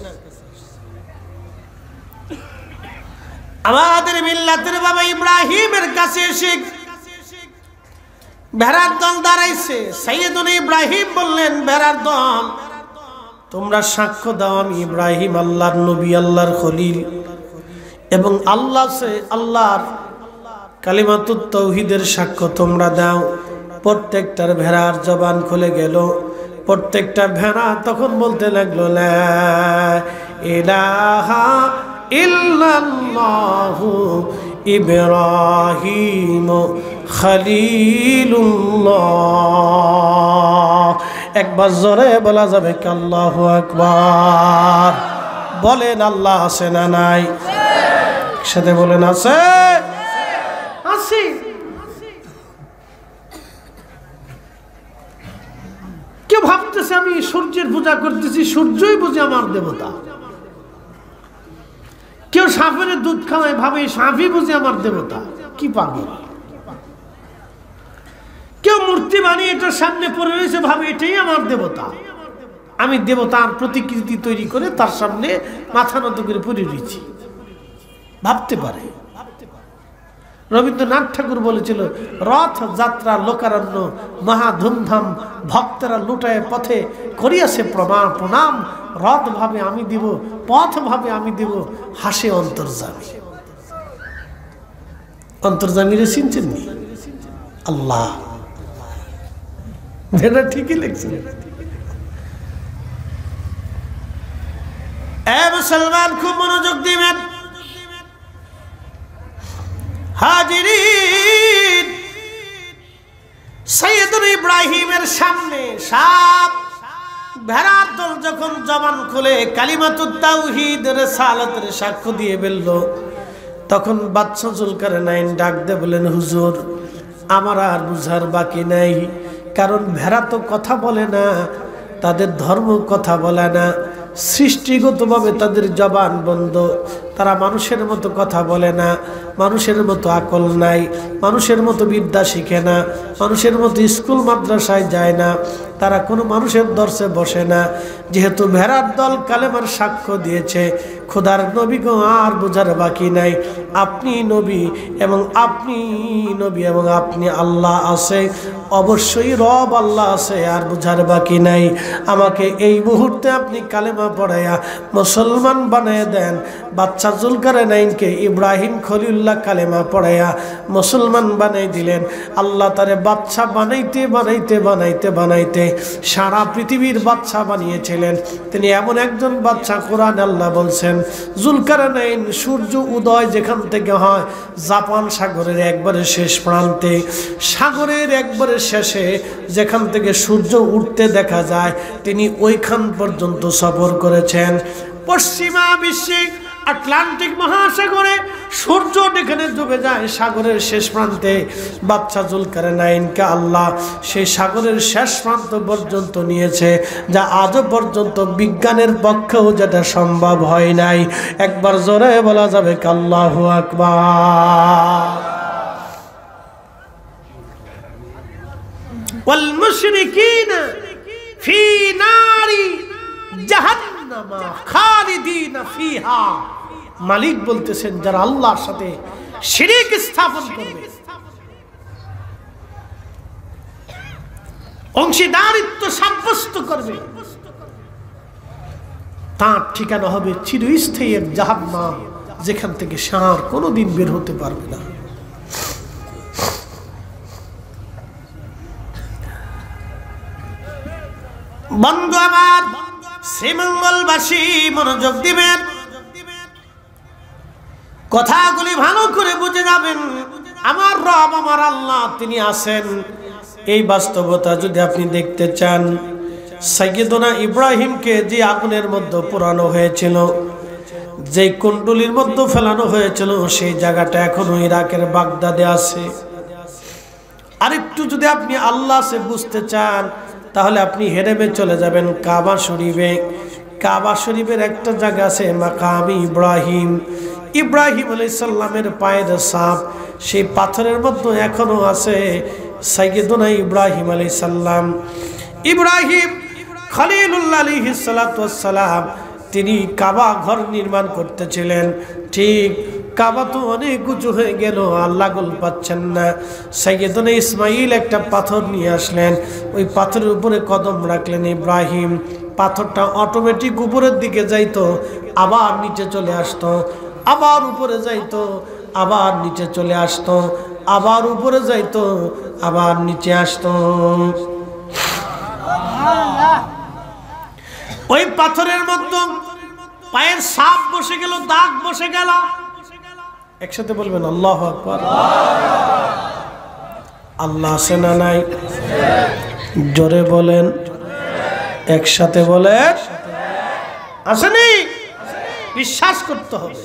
আমাদের মিল্লাতের বাবা ইব্রাহিমের কাছে এসে ভেড়ার দল দাঁড়াইছে। সাইয়েদুনা ইব্রাহিম বললেন, ভেড়ার দল, তোমরা সাক্ষ্য দাও আমি ইব্রাহিম আল্লাহর নবী, আল্লাহর খলিল, এবং আল্লাহর কালিমাতুত তাওহীদের সাক্ষ্য তোমরা দাও। প্রত্যেকটার ভেড়ার জবান খুলে গেল। প্রত্যেকটা ভেড়া তখন বলতে লাগলো, লা ইলাহা ইল্লাল্লাহু ইব্রাহিম খলিলুল্লাহ। একবার জোরে বলা যাবে কি আল্লাহু আকবার? বলেন আল্লাহ আছে না নাই? সাথে বলেন আছে, আছে। কেউ ভাবতেছে আমি সূর্যের পূজা করতেছি, সূর্যই বুঝি আমার দেবতা। কেউ সাপের দুধ খাওয়ায়, ভাবে সাপই বুঝি আমার দেবতা। কি পাগল! কেউ মূর্তি বানিয়ে এটার সামনে পড়ে রয়েছে, ভাবে এটাই আমার দেবতা। আমি দেবতার প্রতিকৃতি তৈরি করে তার সামনে মাথা নত করে পড়ে রয়েছি, ভাবতে পারে। রবীন্দ্রনাথ ঠাকুর বলেছিল, রথ যাত্রা লোকারণ্য মহা ধুমধাম, ভক্তরা লুটায় পথে করিয়াছে প্রণাম। রথ ভাবে আমি দিব, পথ ভাবে আমি দিব, হাসে অন্তর্যামী। অন্তর্যামীরে চিনছেন নি? আল্লাহ। এটা ঠিকই লিখছেন। মুসলমান খুব মনোযোগ দিবেন। হাজিরিন, সাইয়েদুনা ইব্রাহিমের সামনে সাপ ভেড়ার দল যখন জবান খুলে কালিমাতুত তাওহীদ রিসালাতের সাক্ষ্য দিয়ে বলল, তখন বাদশা যুলকারনাইন ডাক দিয়ে বলেন, হুজুর, আমার আর বুঝার বাকি নাই। কারণ ভেড়া তো কথা বলে না, তাদের ধর্ম কথা বলে না, সৃষ্টিগতভাবে তাদের জবান বন্ধ। তারা মানুষের মতো কথা বলে না, মানুষের মতো আকল নাই, মানুষের মতো বিদ্যা শিখে না, মানুষের মতো স্কুল মাদ্রাসায় যায় না, তারা কোনো মানুষের দর্শে বসে না। যেহেতু ভেড়ার দল কালেমার সাক্ষ্য দিয়েছে, খোদার নবী গো আর বোঝার বাকি নাই। আপনি নবী এবং আপনি আল্লাহ আছে, অবশ্যই রব আল্লাহ আছে, আর বোঝার বাকি নাই। আমাকে এই মুহূর্তে আপনি কালেমা পড়াইয়া মুসলমান বানিয়ে দেন। বাদশা যুলকারনাইনকে ইব্রাহিম খলিলুল্লাহ কালেমা পড়াইয়া মুসলমান বানিয়ে দিলেন। আল্লাহ তারে বাদশা বানাইতে সারা পৃথিবীর বাদশা বানিয়েছিলেন। তিনি এমন একজন বাদশা, কোরআন আল্লাহ বলছেন, যুলকারনাইন সূর্য উদয় যেখান থেকে হয় জাপান সাগরের একবারে শেষ প্রান্তে, সাগরের একবারে শেষে যেখান থেকে সূর্য উঠতে দেখা যায়, তিনি ওইখান পর্যন্ত সফর করেছেন। পশ্চিমা বিশ্বে আটলান্টিক মহাসাগরে সূর্য যেখানে ডুবে যায় সাগরের শেষ প্রান্তে, বাদশা জুলকারনাইনকে আল্লাহ সেই সাগরের শেষ প্রান্ত পর্যন্ত নিয়েছে, যা আজও পর্যন্ত বিজ্ঞানের পক্ষেও যেটা সম্ভব হয় নাই। একবার জোরে বলা যাবে আল্লাহু আকবার। ওয়াল মুশরিকিনা ফি নারি জাহান্নাম খালিদিনা ফিহা। মালিক বলতেছেন যারা আল্লাহর সাথে শিরক স্থাপন করবে, অংশীদারিত্ব সাব্যস্ত করবে, তার ঠিকানা হবে চিরস্থায়ী এক জাহান্নাম, যেখান থেকে সে আর কোনোদিন বের হতে পারবে না। বন্ধু আমার, শ্রীমঙ্গলবাসী মনোযোগ দিবেন, কথাগুলি ভালো করে বুঝে যাবেন। আমার রব, আমার আল্লাহ, তিনি আছেন। এই বাস্তবতা যদি আপনি দেখতে চান, সাইয়্যিদনা ইব্রাহিমকে যে আগুনের মধ্যে পোড়ানো হয়েছিল, যে কুণ্ডলির মধ্যে ফেলানো হয়েছিল, সেই জায়গাটা এখনো ইরাকের বাগদাদে আছে। আরেকটু যদি আপনি আল্লাহ সে বুঝতে চান, তাহলে আপনি হেরেমে চলে যাবেন কাবা শরীফে। কাবা শরীফের একটা জায়গা আছে মাকাম ইব্রাহিম, ইব্রাহিম আলাইহিস সালামের পায়ের ছাপ, সেই পাথরের মধ্যে এখনো আছে সাইয়্যিদনা ইব্রাহিম আলাইহিস সালাম। ইব্রাহিম খলিলুল্লাহ আলাইহিস সালাতু ওয়াস সালাম, তিনি কাবা ঘর নির্মাণ করতেছিলেন। ঠিক কাবা তো অনেক উঁচু হয়ে গেল, আল্লাহ গোল পাচ্ছেন না। সাইয়্যিদনা ইসমাইল একটা পাথর নিয়ে আসলেন, ওই পাথরের উপরে কদম রাখলেন ইব্রাহিম। পাথরটা অটোমেটিক উপরের দিকে যাইতো, আবার নিচে চলে আসতো, আবার উপরে যাইতো, আবার নিচে চলে আসতো, আবার উপরে যাইতো, আবার নিচে আসতো। ওই পাথরের মধ্যে পায়ের ছাপ বসে গেল, দাগ বসে গেল। একসাথে বলবেন আল্লাহু আকবার। আল্লাহ আছে না নাই? জোরে বলেন, একসাথে বলেন আসেনি। বিশ্বাস করতে হবে,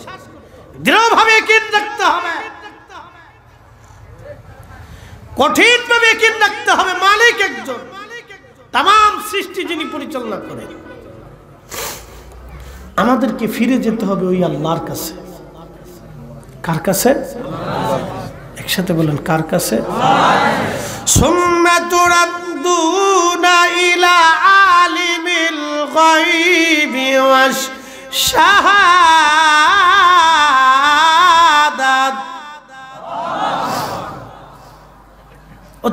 দৃঢ়ভাবে ইয়াকিন রাখতে হবে, কঠিনভাবে ইয়াকিন রাখতে হবে। মালিক একজন, তামাম সৃষ্টি যিনি পরিচালনা করেন। আমাদেরকে ফিরে যেতে হবে ওই আল্লাহর কাছে। কার কাছে? একসাথে বলেন, কার কাছে? সুম্মা তুরাদ্দুনা ইলা আলিমিল গায়বি ওয়াশ শাহাদাত। ও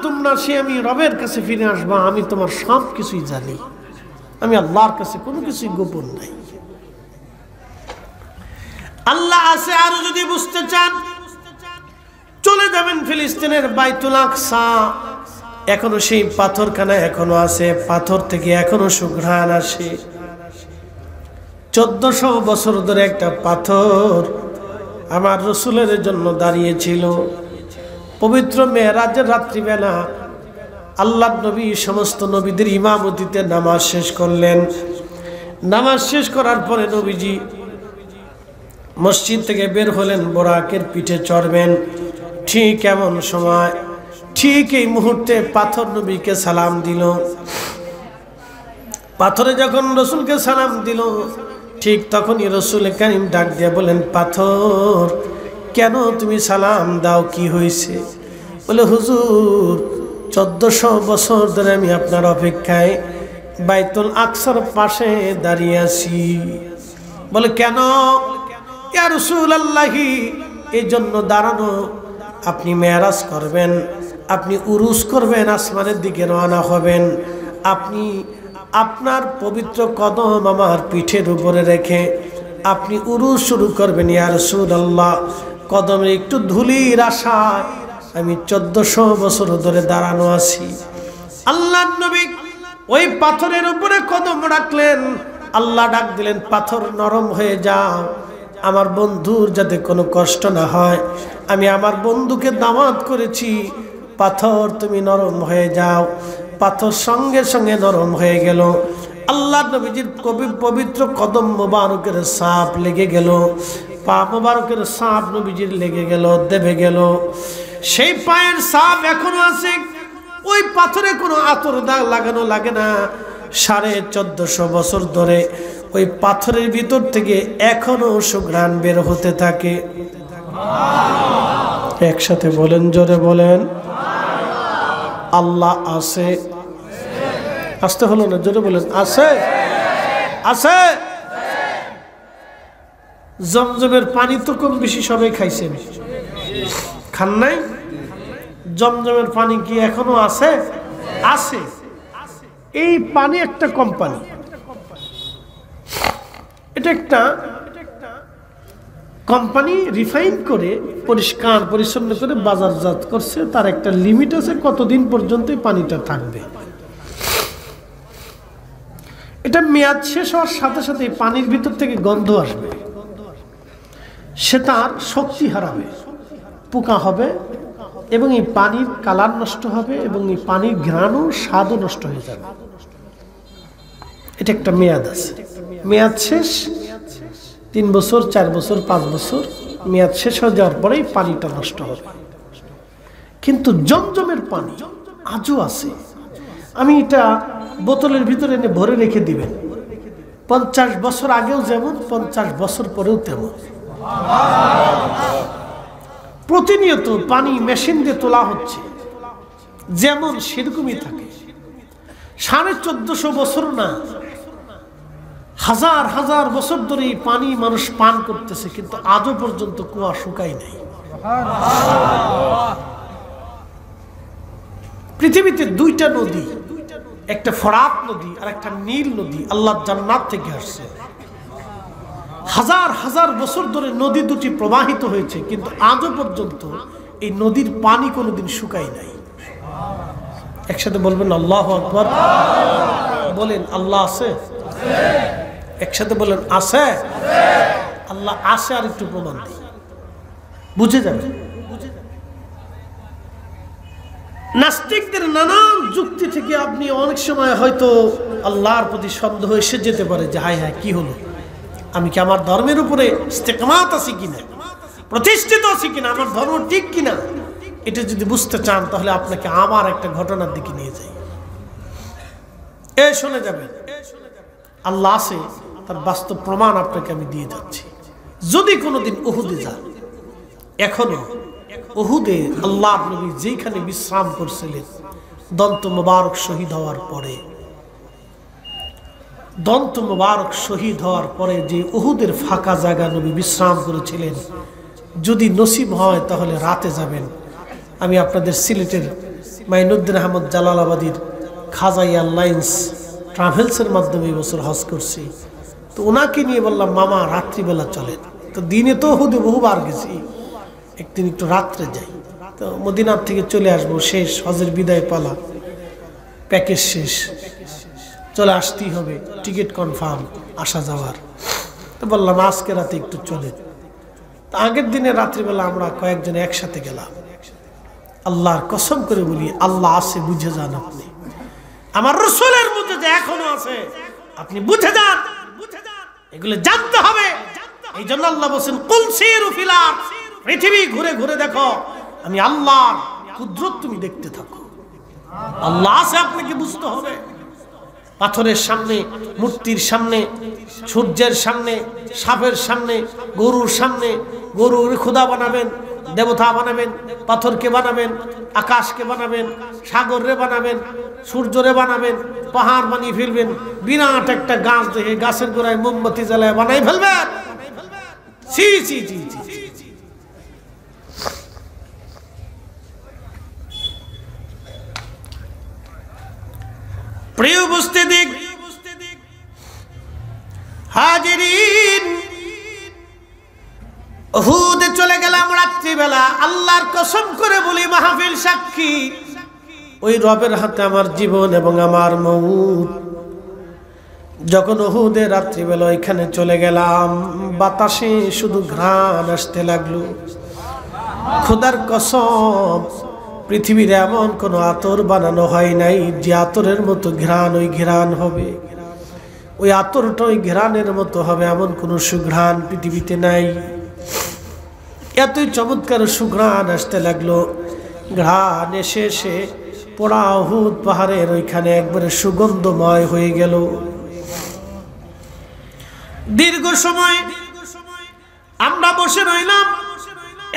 তোমরা সে আমি রবের কাছে ফিরে আসবা। আমি তোমার সব কিছুই জানি, আমি আল্লাহর কাছে কোনো কিছুই গোপন নাই। আল্লাহ আছে। আরো যদি বুঝতে চান, চলে যাবেন ফিলিস্তিনের বাইতুল আকসা। এখনো সেই পাথরখানা এখনো আছে, পাথর থেকে এখনো সুঘ্রাণ আসে। 1400 বছর ধরে একটা পাথর আমার রসুলের জন্য দাঁড়িয়েছিল। পবিত্র মেরাজের রাত্রিবেলা আল্লাহ নবী সমস্ত নবীদের ইমামতিতে নামাজ শেষ করলেন। নামাজ শেষ করার পরে নবীজি মসজিদ থেকে বের হলেন, বোরাকের পিঠে চড়বেন। ঠিক এমন সময়, ঠিক এই মুহূর্তে পাথর নবীকে সালাম দিল। পাথরে যখন রসুলকে সালাম দিল, ঠিক তখনই রসুল কারীম ডাক দিয়ে বলেন, পাথর কেন তুমি সালাম দাও, কি হয়েছে? বলে, হুজুর 1400 বছর ধরে আমি আপনার অপেক্ষায় বাইতুল আকসার পাশে দাঁড়িয়ে আছি। বলে, কেন? ইয়া রাসূলুল্লাহি, এই জন্য দাঁড়ানো, আপনি মেরাজ করবেন, আপনি উরুস করবেন, আসমানের দিকে রওনা হবেন। আপনি আপনার পবিত্র কদম আমার পিঠের উপরে রেখে আপনি উরুস শুরু করবেন। ইয়া রাসূলুল্লাহ, কদমের একটু ধুলির আশায় আমি 1400 বছর ধরে দাঁড়ানো আছি। আল্লাহর নবী ওই পাথরের উপরে কদম রাখলেন। আল্লাহ ডাক দিলেন, পাথর নরম হয়ে যাও, আমার বন্ধুর যাতে কোনো কষ্ট না হয়। আমি আমার বন্ধুকে দাওয়াত করেছি, পাথর তুমি নরম হয়ে যাও। পাথর সঙ্গে সঙ্গে নরম হয়ে গেল। আল্লাহ নবীজির পবিত্র কদম মোবারকের ছাপ লেগে গেল। পা মোবারকের ছাপ নবীজির লেগে গেল, দেবে গেল। সেই পায়ের ছাপ এখনো আছে। ওই পাথরে কোনো আতর দাগ লাগানো লাগে না। 1450 বছর ধরে ওই পাথরের ভিতর থেকে এখনো সুঘ্রাণ বের হতে থাকে। একসাথে বলেন, জোরে বলেন, আল্লাহ আছে। আসতে হলো না, জোরে বলেন, আছে আছে। জমজমের পানি তো কম বেশি সবাই খাইছেন, খান নাই? জমজমের পানি কি এখনো আছে? আছে। এই পানি একটা কোম্পানি, এটা একটা কোম্পানি রিফাইন করে পরিষ্কার পরিচ্ছন্ন করে বাজারজাত করছে। তার একটা লিমিট আছে কতদিন পর্যন্ত পানিটা থাকবে। এটা মেয়াদ শেষ হওয়ার সাথে সাথে পানির ভিতর থেকে গন্ধ আসবে, সে তার শক্তি হারাবে, পোকা হবে এবং এই পানির কালার নষ্ট হবে এবং এই পানির ঘ্রাণও স্বাদও নষ্ট হয়ে যাবে। এটা একটা মেয়াদ আছে। মেয়াদ শেষ 3 বছর, 4 বছর, 5 বছর, মেয়াদ শেষ হয়ে যাওয়ার পরেই পানিটা নষ্ট হবে। কিন্তু জমজমের পানি আজও আছে। আমি এটা বোতলের ভিতরে এনে ভরে রেখে দিবেন, 50 বছর আগেও যেমন, 50 বছর পরেও তেমন। প্রতিনিয়ত পানি মেশিন দিয়ে তোলা হচ্ছে, যেমন সেরকমই থাকে। 1450 বছর না, হাজার হাজার বছর ধরে এই পানি মানুষ পান করতেছে, কিন্তু আজও পর্যন্ত কুয়া শুকায় নাই। পৃথিবীতে 2টা নদী, একটা ফরাত নদী আর একটা নীল নদী, আল্লাহ জান্নাত থেকে আসছে। হাজার হাজার বছর ধরে নদী দুটি প্রবাহিত হয়েছে, কিন্তু আজও পর্যন্ত এই নদীর পানি কোনোদিন শুকায় নাই। একসাথে বলবেন আল্লাহু আকবার। বলেন আল্লাহ আছে। একসাথে বলেন আছে। আল্লাহ আছে। আর একটু প্রমাণ দিই, বুঝে যাবে। নাস্তিকদের নানান যুক্তি থেকে আপনি অনেক সময় হয়তো আল্লাহর প্রতি সন্দেহ এসে যেতে পারে যে হায় হায় কি হলো, আমি কি আমার ধর্মের উপরে ইস্তেকামাত আছি কিনা, প্রতিষ্ঠিত আছি কিনা, আমার ধর্ম ঠিক কিনা। এটা যদি বুঝতে চান তাহলে আপনাকে আমার একটা ঘটনার দিকে নিয়ে যাই। শুনে যাবেন, আল্লাহ আছে, তার বাস্তব প্রমাণ আপনাকে আমি দিয়ে যাচ্ছি। যদি কোনোদিন উহুদে যান, এখনো উহুদে আল্লাহর নবী যেখানে বিশ্রাম করছিলেন, দন্ত মোবারক শহীদ হওয়ার পরে, দন্ত মোবারক শহীদ হওয়ার পরে যে উহুদের ফাঁকা জায়গা নবী বিশ্রাম করেছিলেন, যদি নসিব হয় তাহলে রাতে যাবেন। আমি আপনাদের সিলেটের মাইনুদ্দিন আহমদ জালালাবাদীর খাজাইয়া লাইন্স ট্রাভেলসের মাধ্যমে এই বছর হজ করছি। তো ওনাকে নিয়ে বললাম মামা রাত্রিবেলা চলেন। তো দিনে তো উহুদে বহুবার গেছি, একদিন একটু রাত্রে যাই। তো মদিনার থেকে চলে আসবো, শেষ হজের বিদায় পালা, প্যাকেজ শেষ, চলে আসতেই হবে, টিকিট কনফার্ম আসা যাওয়ার। তো বললাম আজকে রাতে একটু চলেন। তো আগের দিনে রাত্রিবেলা আমরা কয়েকজন একসাথে গেলাম। আল্লাহর কসম করে বলি, আল্লাহ আছে, বুঝে যান আপনি। আমার রাসূলের মধ্যে যে এখনো আছে, আপনি বুঝে যান। এগুলো জানতে হবে। এই জন্য আল্লাহ বলেন কুল সিরু ফিল আরদ, পৃথিবী ঘুরে ঘুরে দেখো, আমি আল্লাহর কুদরত তুমি দেখতে থাকো। আল্লাহ আছে, আপনাকে বুঝতে হবে। পাথরের সামনে, মূর্তির সামনে, সূর্যের সামনে, সাপের সামনে, গরুর সামনে, গরুর খোদা বানাবেন, দেবতা বানাবেন, পাথরকে বানাবেন, আকাশকে বানাবেন, সাগরে বানাবেন, সূর্যরে বানাবেন, পাহাড় বানিয়ে ফেলবেন, বিরাট একটা গাছ দেখে গাছের গোড়ায় মোমবাতি জ্বালায় বানাই ফেলবেন। ছি ছি ছি ছি। প্রিয় উপস্থিতি, হাজিরিন, উহুদে চলে গেলাম রাত্রিবেলা। আল্লাহর কসম করে বলি, মাহফিল সাক্ষী, ওই রবের হাতে আমার জীবন এবং আমার মউত। যখন উহুদে রাত্রিবেলা এখানে চলে গেলাম, বাতাসে শুধু ঘ্রাণ আসতে লাগলো। খোদার কসম, পৃথিবীর এমন কোনো আতর বানানো হয় নাই যে আতরের মতো ঘ্রাণ ওই ঘ্রাণ হবে, ওই আতরটা ওই ঘ্রাণের মতো হবে, এমন কোনো সুঘ্রাণ পৃথিবীতে নাই। এতই চমৎকার সুঘ্রাণ আসতে লাগলো। ঘ্রাণ এসে এসে পোড়া উহুদ পাহাড়ের ওইখানে একবারে সুগন্ধময় হয়ে গেল। দীর্ঘ সময় আমরা বসে রইলাম।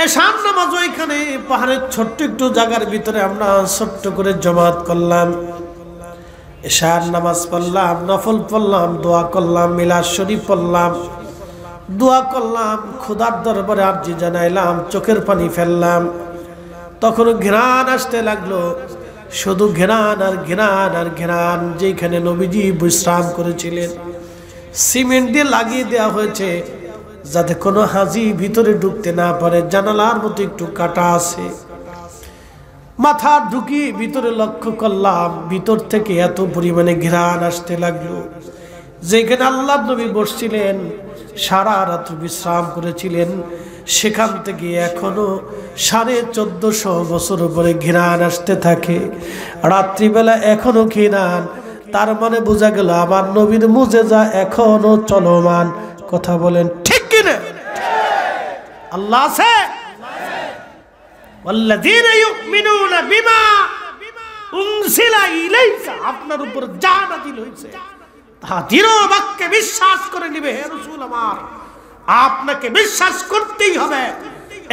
এশার নামাজ ওইখানে পাহাড়ের ছোট্ট একটু জায়গার ভিতরে আমরা ছোট্ট করে জমাত করলাম। এশার নামাজ পড়লাম, নফল পড়লাম, দোয়া করলাম, মিলাদ শরীফ পড়লাম, দোয়া করলাম, খোদার দরবারে আরজি জানাইলাম, চোখের পানি ফেললাম। তখন ঘ্রাণ আসতে লাগলো, শুধু ঘ্রাণ আর ঘ্রাণ আর ঘ্রাণ। যেখানে নবীজি বিশ্রাম করেছিলেন সিমেন্ট দিয়ে লাগিয়ে দেওয়া হয়েছে যাতে কোনো হাজি ভিতরে ঢুকতে না পারে। জানালার মতো একটু কাটা আছে। মাথা ঢুকি ভিতরে লক্ষ্য করলাম, ভিতর থেকে এত পরিমাণে ঘ্রাণ আসতে লাগলো। যেখানে আল্লাহ নবী বসছিলেন, সারা রাত বিশ্রাম করেছিলেন, সেখান থেকে এখনো 1450 বছর পরে ঘ্রাণ আসতে থাকে। রাত্রিবেলা এখনো ঘ্রাণ। তার মানে বোঝা গেল আমার নবীর মুজেজা এখনো চলমান। কথা বলেন ঠিক কিনা? আল্লাহ আছে। ওয়াল্লাযীনা ইউমিনুনা বিমা উনজিলা ইলাইকা, আপনার উপর যা নাযিল হয়েছে তা দৃঢ় বাক্যে বিশ্বাস করে নিবে। হে রাসূল আমার, আপনাকে বিশ্বাস করতেই হবে।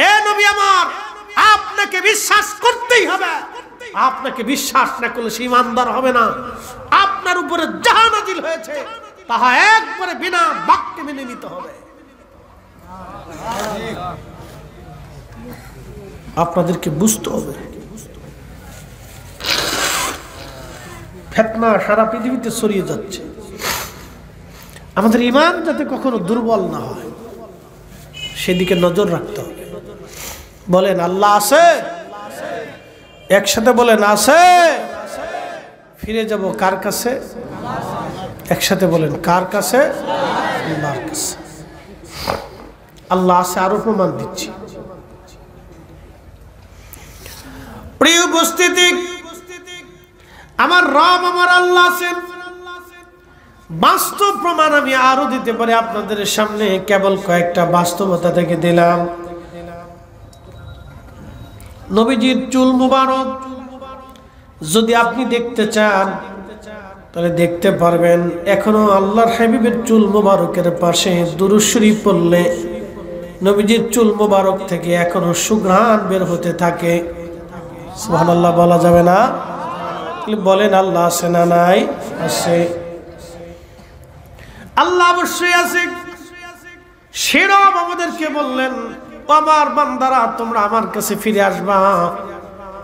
এ নবী আমার, আপনাকে বিশ্বাস করতেই হবে। আপনাকে বিশ্বাস না করলে সে ঈমানদার হবে না। আপনার উপরে যা নাযিল হয়েছে তাহা একবারে বিনা বাক্যে মেনে নিতে হবে। আপনাদেরকে বুঝতে হবে। ফিতনা সারা পৃথিবীতে ছড়িয়ে যাচ্ছে। আমাদের ঈমান যাতে কখনো দুর্বল না হয় সেদিকে নজর রাখতে হবে। বলেন আল্লাহ আছে? একসাথে বলেন আছে। ফিরে যাব কার কাছে? একসাথে বলেন কার কাছে? আল্লাহর কাছে। আল্লাহ আছে, আরো প্রমাণ দিচ্ছি। প্রিয় উপস্থিতি, আমার রব আমার আল্লাহ আছেন। বাস্তব প্রমাণ আমি আরো দিতে পারি আপনাদের সামনে। কেবল কয়েকটা বাস্তবতা থেকে দিলাম। নবীজির চুল মুবারক যদি আপনি দেখতে চান তাহলে দেখতে পারবেন। এখনো আল্লাহর হাবিবের চুল মুবারকের পাশে দুরূদ শরীফ পড়লে নবীজির চুল মুবারক থেকে এখনো সুঘ্রাণ বের হতে থাকে। সুবহানাল্লাহ বলা যাবে না? বলেন আল্লাহ আছে না নাই? আছে। আল্লাহ অবশ্যই আছে। সে রব আমাদেরকে বললেন, আমার বান্দারা তোমরা আমার কাছে ফিরে আসবা।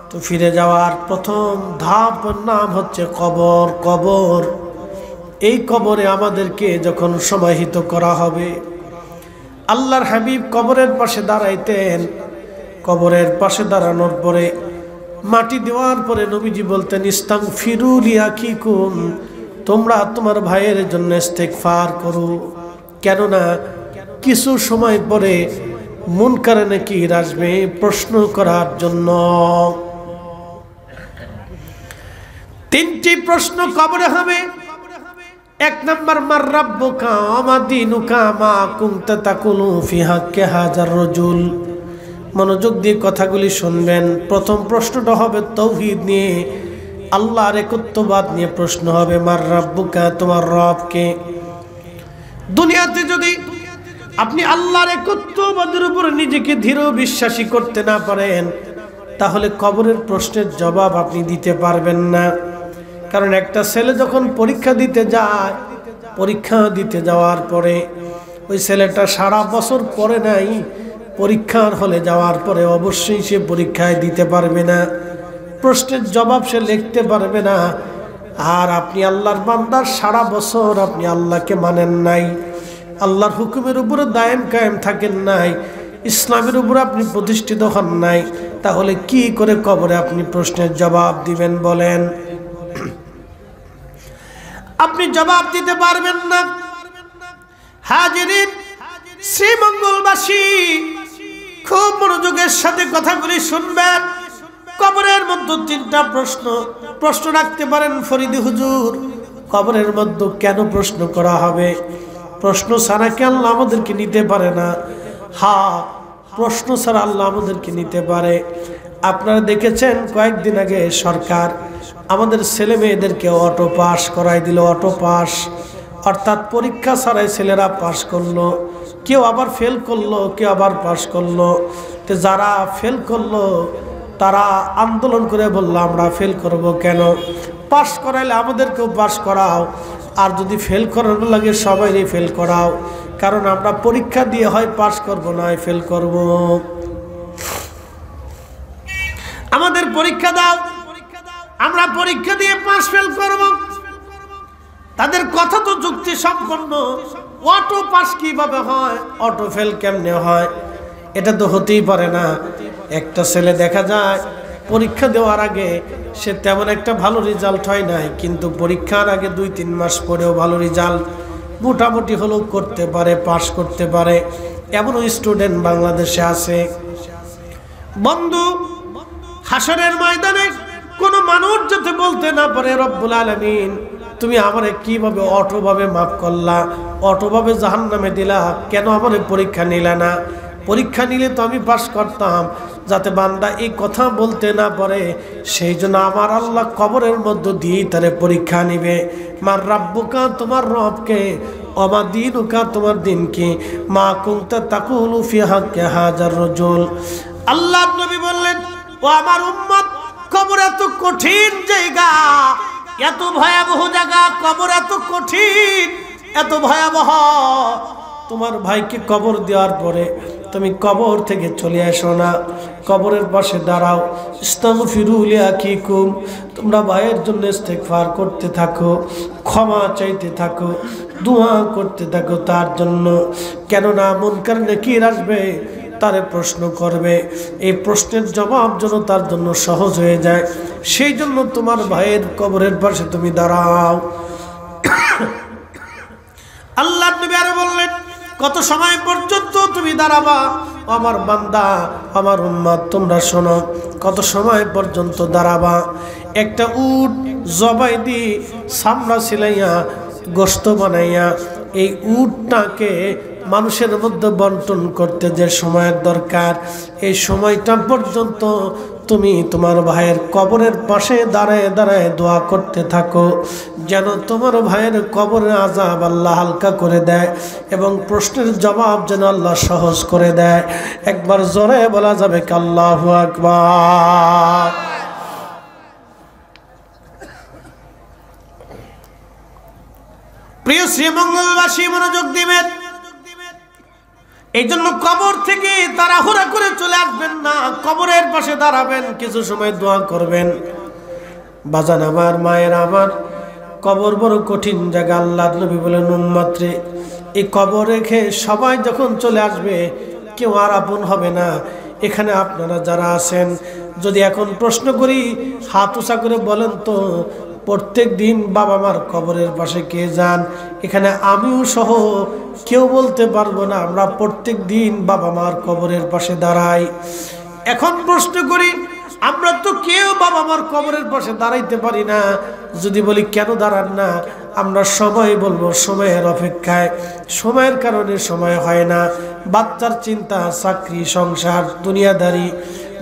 তো ফিরে যাওয়ার প্রথম ধাপ নাম হচ্ছে কবর। কবর, এই কবরে আমাদেরকে যখন সমাহিত করা হবে, আল্লাহর হাবিব কবরের পাশে দাঁড়াইতেন। কবরের পাশে দাঁড়ানোর পরে মাটি দেওয়ার পরে নবীজি বলতেন, ইস্তাগফিরু লিআখিকুম, তোমরা তোমার ভাইয়ের জন্য ইস্তেগফার করো। কেননা কিছু সময় পরে মুনকার নাকির আসবে প্রশ্ন করার জন্য। 3টি প্রশ্ন কবরে হবে। 1 নাম্বার, মার রাব্বুকা ওয়া মা দীনুকা মা কুনতা তাকুলু ফি হাক্কি হাযার রাজুল। মনোযোগ দিয়ে কথাগুলি শুনবেন। প্রথম প্রশ্নটা হবে তাওহীদ নিয়ে, আল্লাহর একত্ববাদ নিয়ে প্রশ্ন হবে। মার রাব্বুকা, তোমার রব কে? দুনিয়াতে যদি আপনি আল্লাহর একত্ববাদের উপর নিজেকে দৃঢ় বিশ্বাসী করতে না পারেন তাহলে কবরের প্রশ্নের জবাব আপনি দিতে পারবেন না। কারণ একটা ছেলে যখন পরীক্ষা দিতে যায়, পরীক্ষা দিতে যাওয়ার পরে ওই ছেলেটা সারা বছর পড়ে নাই, পরীক্ষার হলে যাওয়ার পরে অবশ্যই সে পরীক্ষায় দিতে পারবে না, প্রশ্নের জবাব সে লিখতে পারবে না। আর আপনি আল্লাহর বান্দা, সারা বছর আপনি আল্লাহকে মানেন নাই, আল্লাহর হুকুমের উপরে দায়েম কায়েম থাকেন নাই, ইসলামের উপরে আপনি প্রতিষ্ঠিত হন নাই, তাহলে কি করে কবরে আপনি প্রশ্নের জবাব দিবেন বলেন? আপনি জবাব দিতে পারবেন না। হাজিরিন, শ্রীমঙ্গলবাসী খুব মনোযোগের সাথে কথাগুলি শুনবেন। কবরের মধ্যে 3টা প্রশ্ন রাখতে পারেন ফরিদি হুজুর। কবরের মধ্যে কেন প্রশ্ন করা হবে? প্রশ্ন ছাড়া কি আল্লাহ আমাদেরকে নিতে পারে না? হ্যাঁ, প্রশ্ন ছাড়া আল্লাহ আমাদেরকে নিতে পারে। আপনারা দেখেছেন কয়েকদিন আগে সরকার আমাদের ছেলে মেয়েদেরকে অটো পাস করাই দিল। অটো পাস অর্থাৎ পরীক্ষা ছাড়াই ছেলেরা পাস করলো, কেউ আবার ফেল করলো, কেউ আবার পাস করলো। তো যারা ফেল করলো তারা আন্দোলন করে বললো আমরা ফেল করব কেন, পাস করাইলে আমাদেরকেও পাস করাও, আর যদি ফেল করানো লাগে সবাইকে ফেল করাও, কারণ আমরা পরীক্ষা দিয়ে হয় পাস করব না হয় ফেল করব। আমাদের পরীক্ষা দাও, আমরা পরীক্ষা দিয়ে পাস ফেল করব। তাদের কথা তো যুক্তি সম্পন্ন। অটো পাস কিভাবে হয়, অটো ফেল কেমনে হয়? এটা তো হতেই পারে না। একটা ছেলে দেখা যায় পরীক্ষা দেওয়ার আগে সে তেমন একটা ভালো রেজাল্ট হয় নাই, কিন্তু পরীক্ষার আগে 2-3 মাস পরেও ভালো রেজাল্ট মোটামুটি হলেও করতে পারে, পাস করতে পারে। এমনও স্টুডেন্ট বাংলাদেশে আছে। বন্ধু, হাসরের ময়দানে কোনো মানুষ যাতে বলতে না পারে রব্বুল আলামিন তুমি আমারে কিভাবে অটোভাবে মাফ করলা, অটোভাবে জাহান্নামে দিলা, কেন আমারে পরীক্ষা নিলা না? পরীক্ষা নিলে তো আমি পাস করতাম। যাতে বান্দা এই কথা বলতে না পারে, সেই জন্য আমার আল্লাহ কবরের মধ্যে দিয়েই তারে পরীক্ষা নিবে। মার রাব্বুকা, তোমার রবকে, ওমা দীনুকা, তোমার দিন কি, মা কুনতা তাকুলু ফি হাক্কি হাজার রাজুল। আল্লাহর নবী বললেন, ও আমার উম্মত, কবর এত কঠিন জায়গা, এত ভয়াবহ জায়গা, কবর এত কঠিন, এত ভয়াবহ। তোমার ভাইকে কবর দেওয়ার পরে তুমি কবর থেকে চলে আসো না, কবরের পাশে দাঁড়াও। ইস্তাগফিরু লিআখিকুম, তোমরা ভাইয়ের জন্য ইস্তেগফার করতে থাকো, ক্ষমা চাইতে থাকো, দোয়া করতে থাকো তার জন্য। কেননা মুনকার নাকির আসবে, তারে প্রশ্ন করবে, এই প্রশ্নের জবাব যেন তার জন্য সহজ হয়ে যায়, সেই জন্য তোমার ভাইয়ের কবরের পাশে তুমি দাঁড়াও। আল্লাহ নবী আরো বললেন, কত সময় পর্যন্ত তুমি দাঁড়াবা? আমার বান্দা, আমার উম্মত, তোমরা শোনো, কত সময় পর্যন্ত দাঁড়াবা? একটা উট জবাই দি চামড়া সিলাইয়া গোশত বানাইয়া এই উটটাকে মানুষের মধ্যে বন্টন করতে যে সময়ের দরকার, এই সময়টা পর্যন্ত তুমি তোমার ভাইয়ের কবরের পাশে দাঁড়ায় দাঁড়ায় দোয়া করতে থাকো, যেন তোমার ভাইয়ের কবরের আযাব আল্লাহ হালকা করে দেয় এবং প্রশ্নের জবাব যেন আল্লাহ সহজ করে দেয়। একবার জোরে বলা যাবে কি আল্লাহু আকবার। প্রিয় শ্রীমঙ্গলবাসী, মনোযোগ দিবেন। এই জন্য কবর থেকে তাড়াহুড়া করে চলে আসবেন না, কবরের পাশে দাঁড়াবেন, কিছু সময় দোয়া করবেন। বাজান আমার, মায়ের আমার, কবর বড় কঠিন জায়গা। আল্লাহর নবী বলেন, উম্মত রে, এই কবর রেখে সবাই যখন চলে আসবে, কেউ আর আপন হবে না। এখানে আপনারা যারা আছেন, যদি এখন প্রশ্ন করি, হাত উঁচা করে বলেন তো, প্রত্যেক দিন বাবা মার কবরের পাশে কে যান? এখানে আমিও সহ কেউ বলতে পারবো না আমরা প্রত্যেক দিন বাবা মার কবরের পাশে দাঁড়াই। এখন প্রশ্ন করি, আমরা তো কেউ বাবা মার কবরের পাশে দাঁড়াইতে পারি না। যদি বলি কেন দাঁড়ান না, আমরা সময় বলবো সময়ের অপেক্ষায়, সময়ের কারণে সময় হয় না। বাচ্চার চিন্তা, চাকরি, সংসার,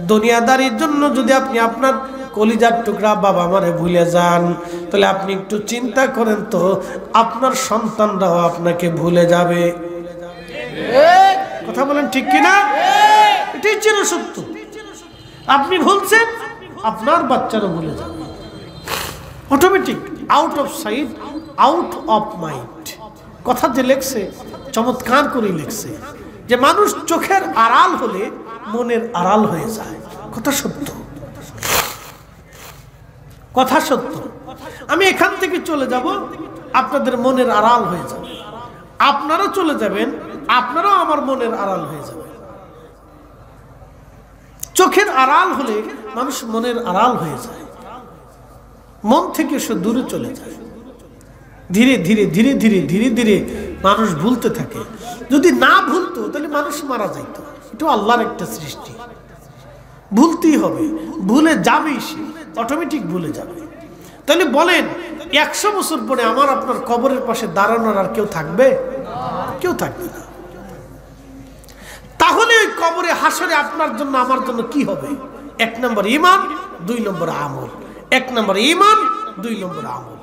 দুনিয়াদারির জন্য যদি আপনি আপনার কলিজার টুকরা বাবা মারে ভুলে যান, তাহলে আপনি একটু চিন্তা করেন তো, আপনার সন্তানরাও আপনাকে ভুলে যাবে। কথা বলেন ঠিক কিনা? এটাই চিরসত্য। আপনি ভুলছেন, আপনার বাচ্চারা ভুলে যাবে automatic. Out of sight, out of mind. কথা যে লেখছে চমৎকার করে লেখছে যে মানুষ চোখের আড়াল হলে মনের আড়াল হয়ে যায়। কথা সত্য, কথা সত্য। আমি এখান থেকে চলে যাব, আপনাদের মনের আড়াল হয়ে যাবে। আপনারা চলে যাবেন, আপনারাও আমার মনের আড়াল হয়ে যাবে। চোখের আড়াল হলে মানুষ মনের আড়াল হয়ে যায়, মন থেকে সে দূরে চলে যায়। ধীরে ধীরে ধীরে ধীরে ধীরে ধীরে মানুষ ভুলতে থাকে। যদি না ভুলতো তাহলে মানুষ মারা যাইত। এটা আল্লাহর একটা সৃষ্টি, ভুলতেই হবে, ভুলে যাবেই, সে অটোমেটিক ভুলে যাবে। তাহলে বলেন, 100 বছর পরে আমার আপনার কবরের পাশে দাঁড়ানোর আর কেউ থাকবে? কেউ থাকবে না। তাহলে ওই কবরে হাসরে আপনার জন্য আমার জন্য কি হবে? 1 নম্বর ঈমান, 2 নম্বর আমল। 1 নম্বর ঈমান, 2 নম্বর আমল।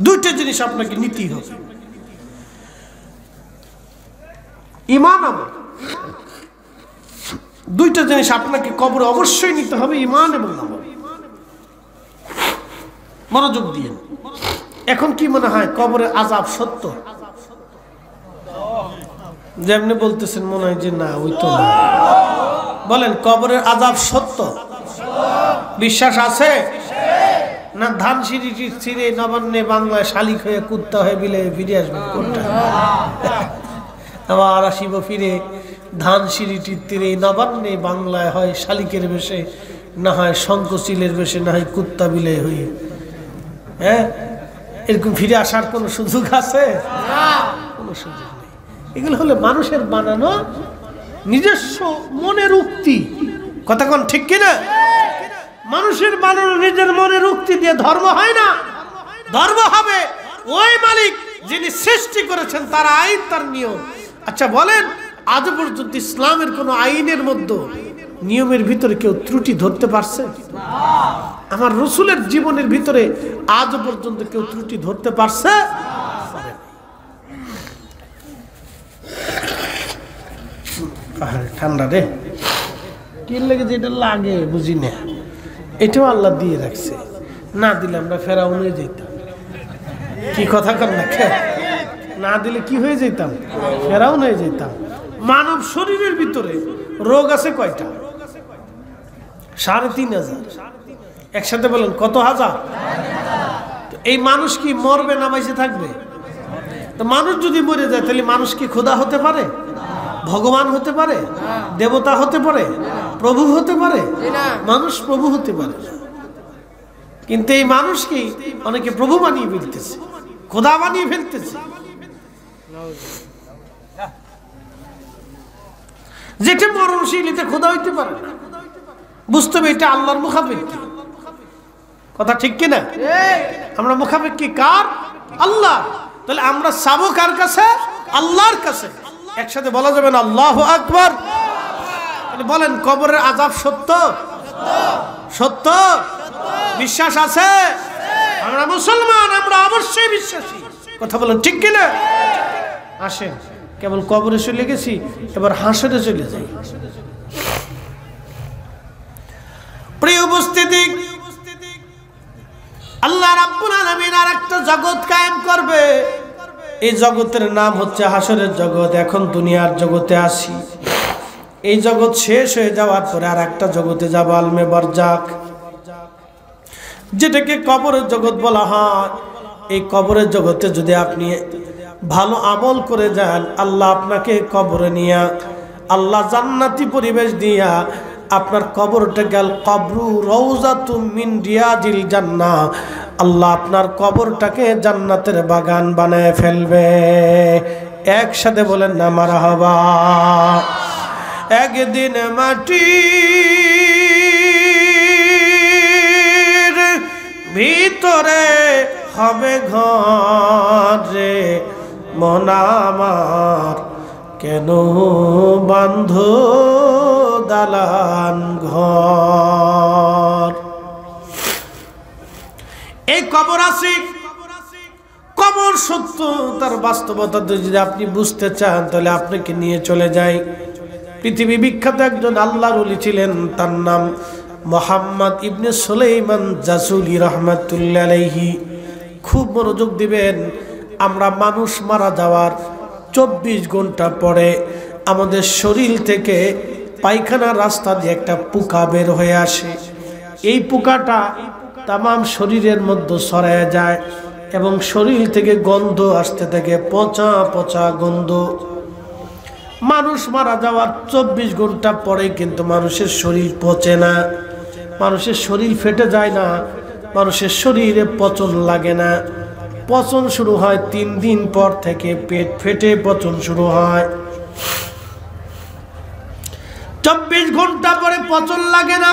দুইটা জিনিস আপনাকে নিতেই হবে, ঈমান আমল। দুইটা জিনিস আপনাকে কবরে অবশ্যই নিতে হবে, ঈমান এবং আমল। মনোযোগ দিয়ে। এখন কি মনে হয় কবরের আযাব সত্য? যেমনি বলতেছেন মনে হয় যে না, ওই তো না। বলেন কবরের আযাব সত্য? বিশ্বাস আছে না? ধান সিঁড়ি ছিঁড়ে নবান্নে বাংলায় শালিক হয়ে কুত্তা হয়ে বিলে ফিরে আসবে কোনটা? আবার আসিব ফিরে ধান সিঁড়িটির তীরে নবান্নে বাংলায়, হয় শালিকের বেশে, না হয় শঙ্কচিলের বেশে, না হয় কুত্তা বিলে হয়ে। হ্যাঁ, এরকম ফিরে আসার কোনো সুযোগ আছে? কোনো সুযোগ নেই। এগুলো হলো মানুষের বানানো নিজস্ব মনের উক্তি। কথা কোন ঠিক কিনা? মানুষের বানানো নিজের মনের উক্তি দিয়ে ধর্ম হয় না। ধর্ম হবে ওই মালিক যিনি সৃষ্টি করেছেন, তার আইন, তার নিয়ম। আচ্ছা বলেন, আজ পর্যন্ত ইসলামের কোন আইনের মধ্যে, নিয়মের ভিতরে কেউ ত্রুটি ধরতে পারছে? আমার রাসূলের জীবনের ভিতরে আজ পর্যন্ত কেউ ত্রুটি ধরতে পারছে? ঠান্ডা রে, কি লাগে যেটা লাগে বুঝি না। এটাও আল্লাহ দিয়ে রাখছে, না দিলে আমরা ফেরাউন হয়ে যেতাম। কি কথা কর না? না দিলে কি হয়ে যেতাম? ফেরাউন হয়ে যেতাম। মানব শরীরের ভিতরে রোগ আছে কয়টা? ৩৫০০। একসাথে বলেন কত হাজার? এই মানুষ কি মরবে না বেঁচে থাকবে? তো মানুষ যদি মরে যায় তাহলে মানুষ কি খোদা হতে পারে? ভগবান হতে পারে? দেবতা হতে পারে? প্রভু হতে পারে? মানুষ প্রভু হতে পারে। কিন্তু এই মানুষ কি অনেকে প্রভু বানিয়ে ফেলতেছে, খোদা বানিয়ে ফেলতেছে। যেটা মরণশীল এটা খোদা হইতে পারে না। বুঝতে হবে এটা আল্লাহর মুখাপেক্ষী। কথা ঠিক কিনা? আমরা মুখাপেক্ষী কার? আল্লাহ। তাহলে আমরা চাবো কার কাছে? আল্লাহর কাছে। একসাথে বলা যাবে না আল্লাহু আকবার? বলেন কবরের আযাব সত্য? সত্য? বিশ্বাস আছে? আমরা মুসলমান, আমরা অবশ্যই বিশ্বাসী। কথা বলেন ঠিক কিনা? আসেন, কেবল কবরে চলে গেছি, এবার হাসরে চলে যাই। প্রিয় উপস্থিতি, আল্লাহ রাব্বুল আলামিন আরেকটা জগৎ কায়েম করবে। এই জগতের নাম হচ্ছে হাসরের জগৎ। এখন দুনিয়ার জগতে আসি, এই জগৎ শেষ হয়ে যাওয়ার পরে আর একটা জগতে যাব, আলমে বারজাক, যেটাকে কবরের জগৎ বলা হয়। এই কবরের জগতে যদি আপনি ভালো আমল করে যান, আল্লাহ আপনাকে কবরে নিয়া, আল্লাহ জান্নাতি পরিবেশ দিয়া আপনার কবরটা গেল কবরু রওজাতুম মিন রিয়াজিল জান্নাহ, আল্লাহ আপনার কবরটাকে জান্নাতের বাগান বানায় ফেলবে। একসাথে বলেন না মারহাবা। একদিন মাটির ভিতরে হবে ঘর রে, মন আমার কেন বান্ধ দালান ঘর। এই কবর আছে, কবর সত্য, তার বাস্তবতা যদি আপনি বুঝতে চান তাহলে আপনাকে নিয়ে চলে যাই। পৃথিবী বিখ্যাত একজন আল্লাহর ওলি ছিলেন, তার নাম মুহাম্মদ ইবনে সুলাইমান জাসুলি রহমাতুল্লাহ আলাইহি। খুব মনোযোগ দিবেন। আমরা মানুষ মারা যাওয়ার 24 ঘন্টা পরে আমাদের শরীর থেকে পায়খানা রাস্তা দিয়ে একটা পোকা বের হয়ে আসে। এই পোকাটা তামাম শরীরের মধ্যে ছড়ায় যায় এবং শরীর থেকে গন্ধ আসতে থাকে, পচা পচা গন্ধ। মানুষ মারা যাওয়ার 24 ঘন্টা পরে কিন্তু মানুষের শরীর পচে না, মানুষের শরীর ফেটে যায় না, মানুষের শরীরে পচন লাগে না। পচন শুরু হয় 3 দিন পর থেকে, পেট ফেটে পচন শুরু হয়। 24 ঘন্টা পরে পচন লাগে না।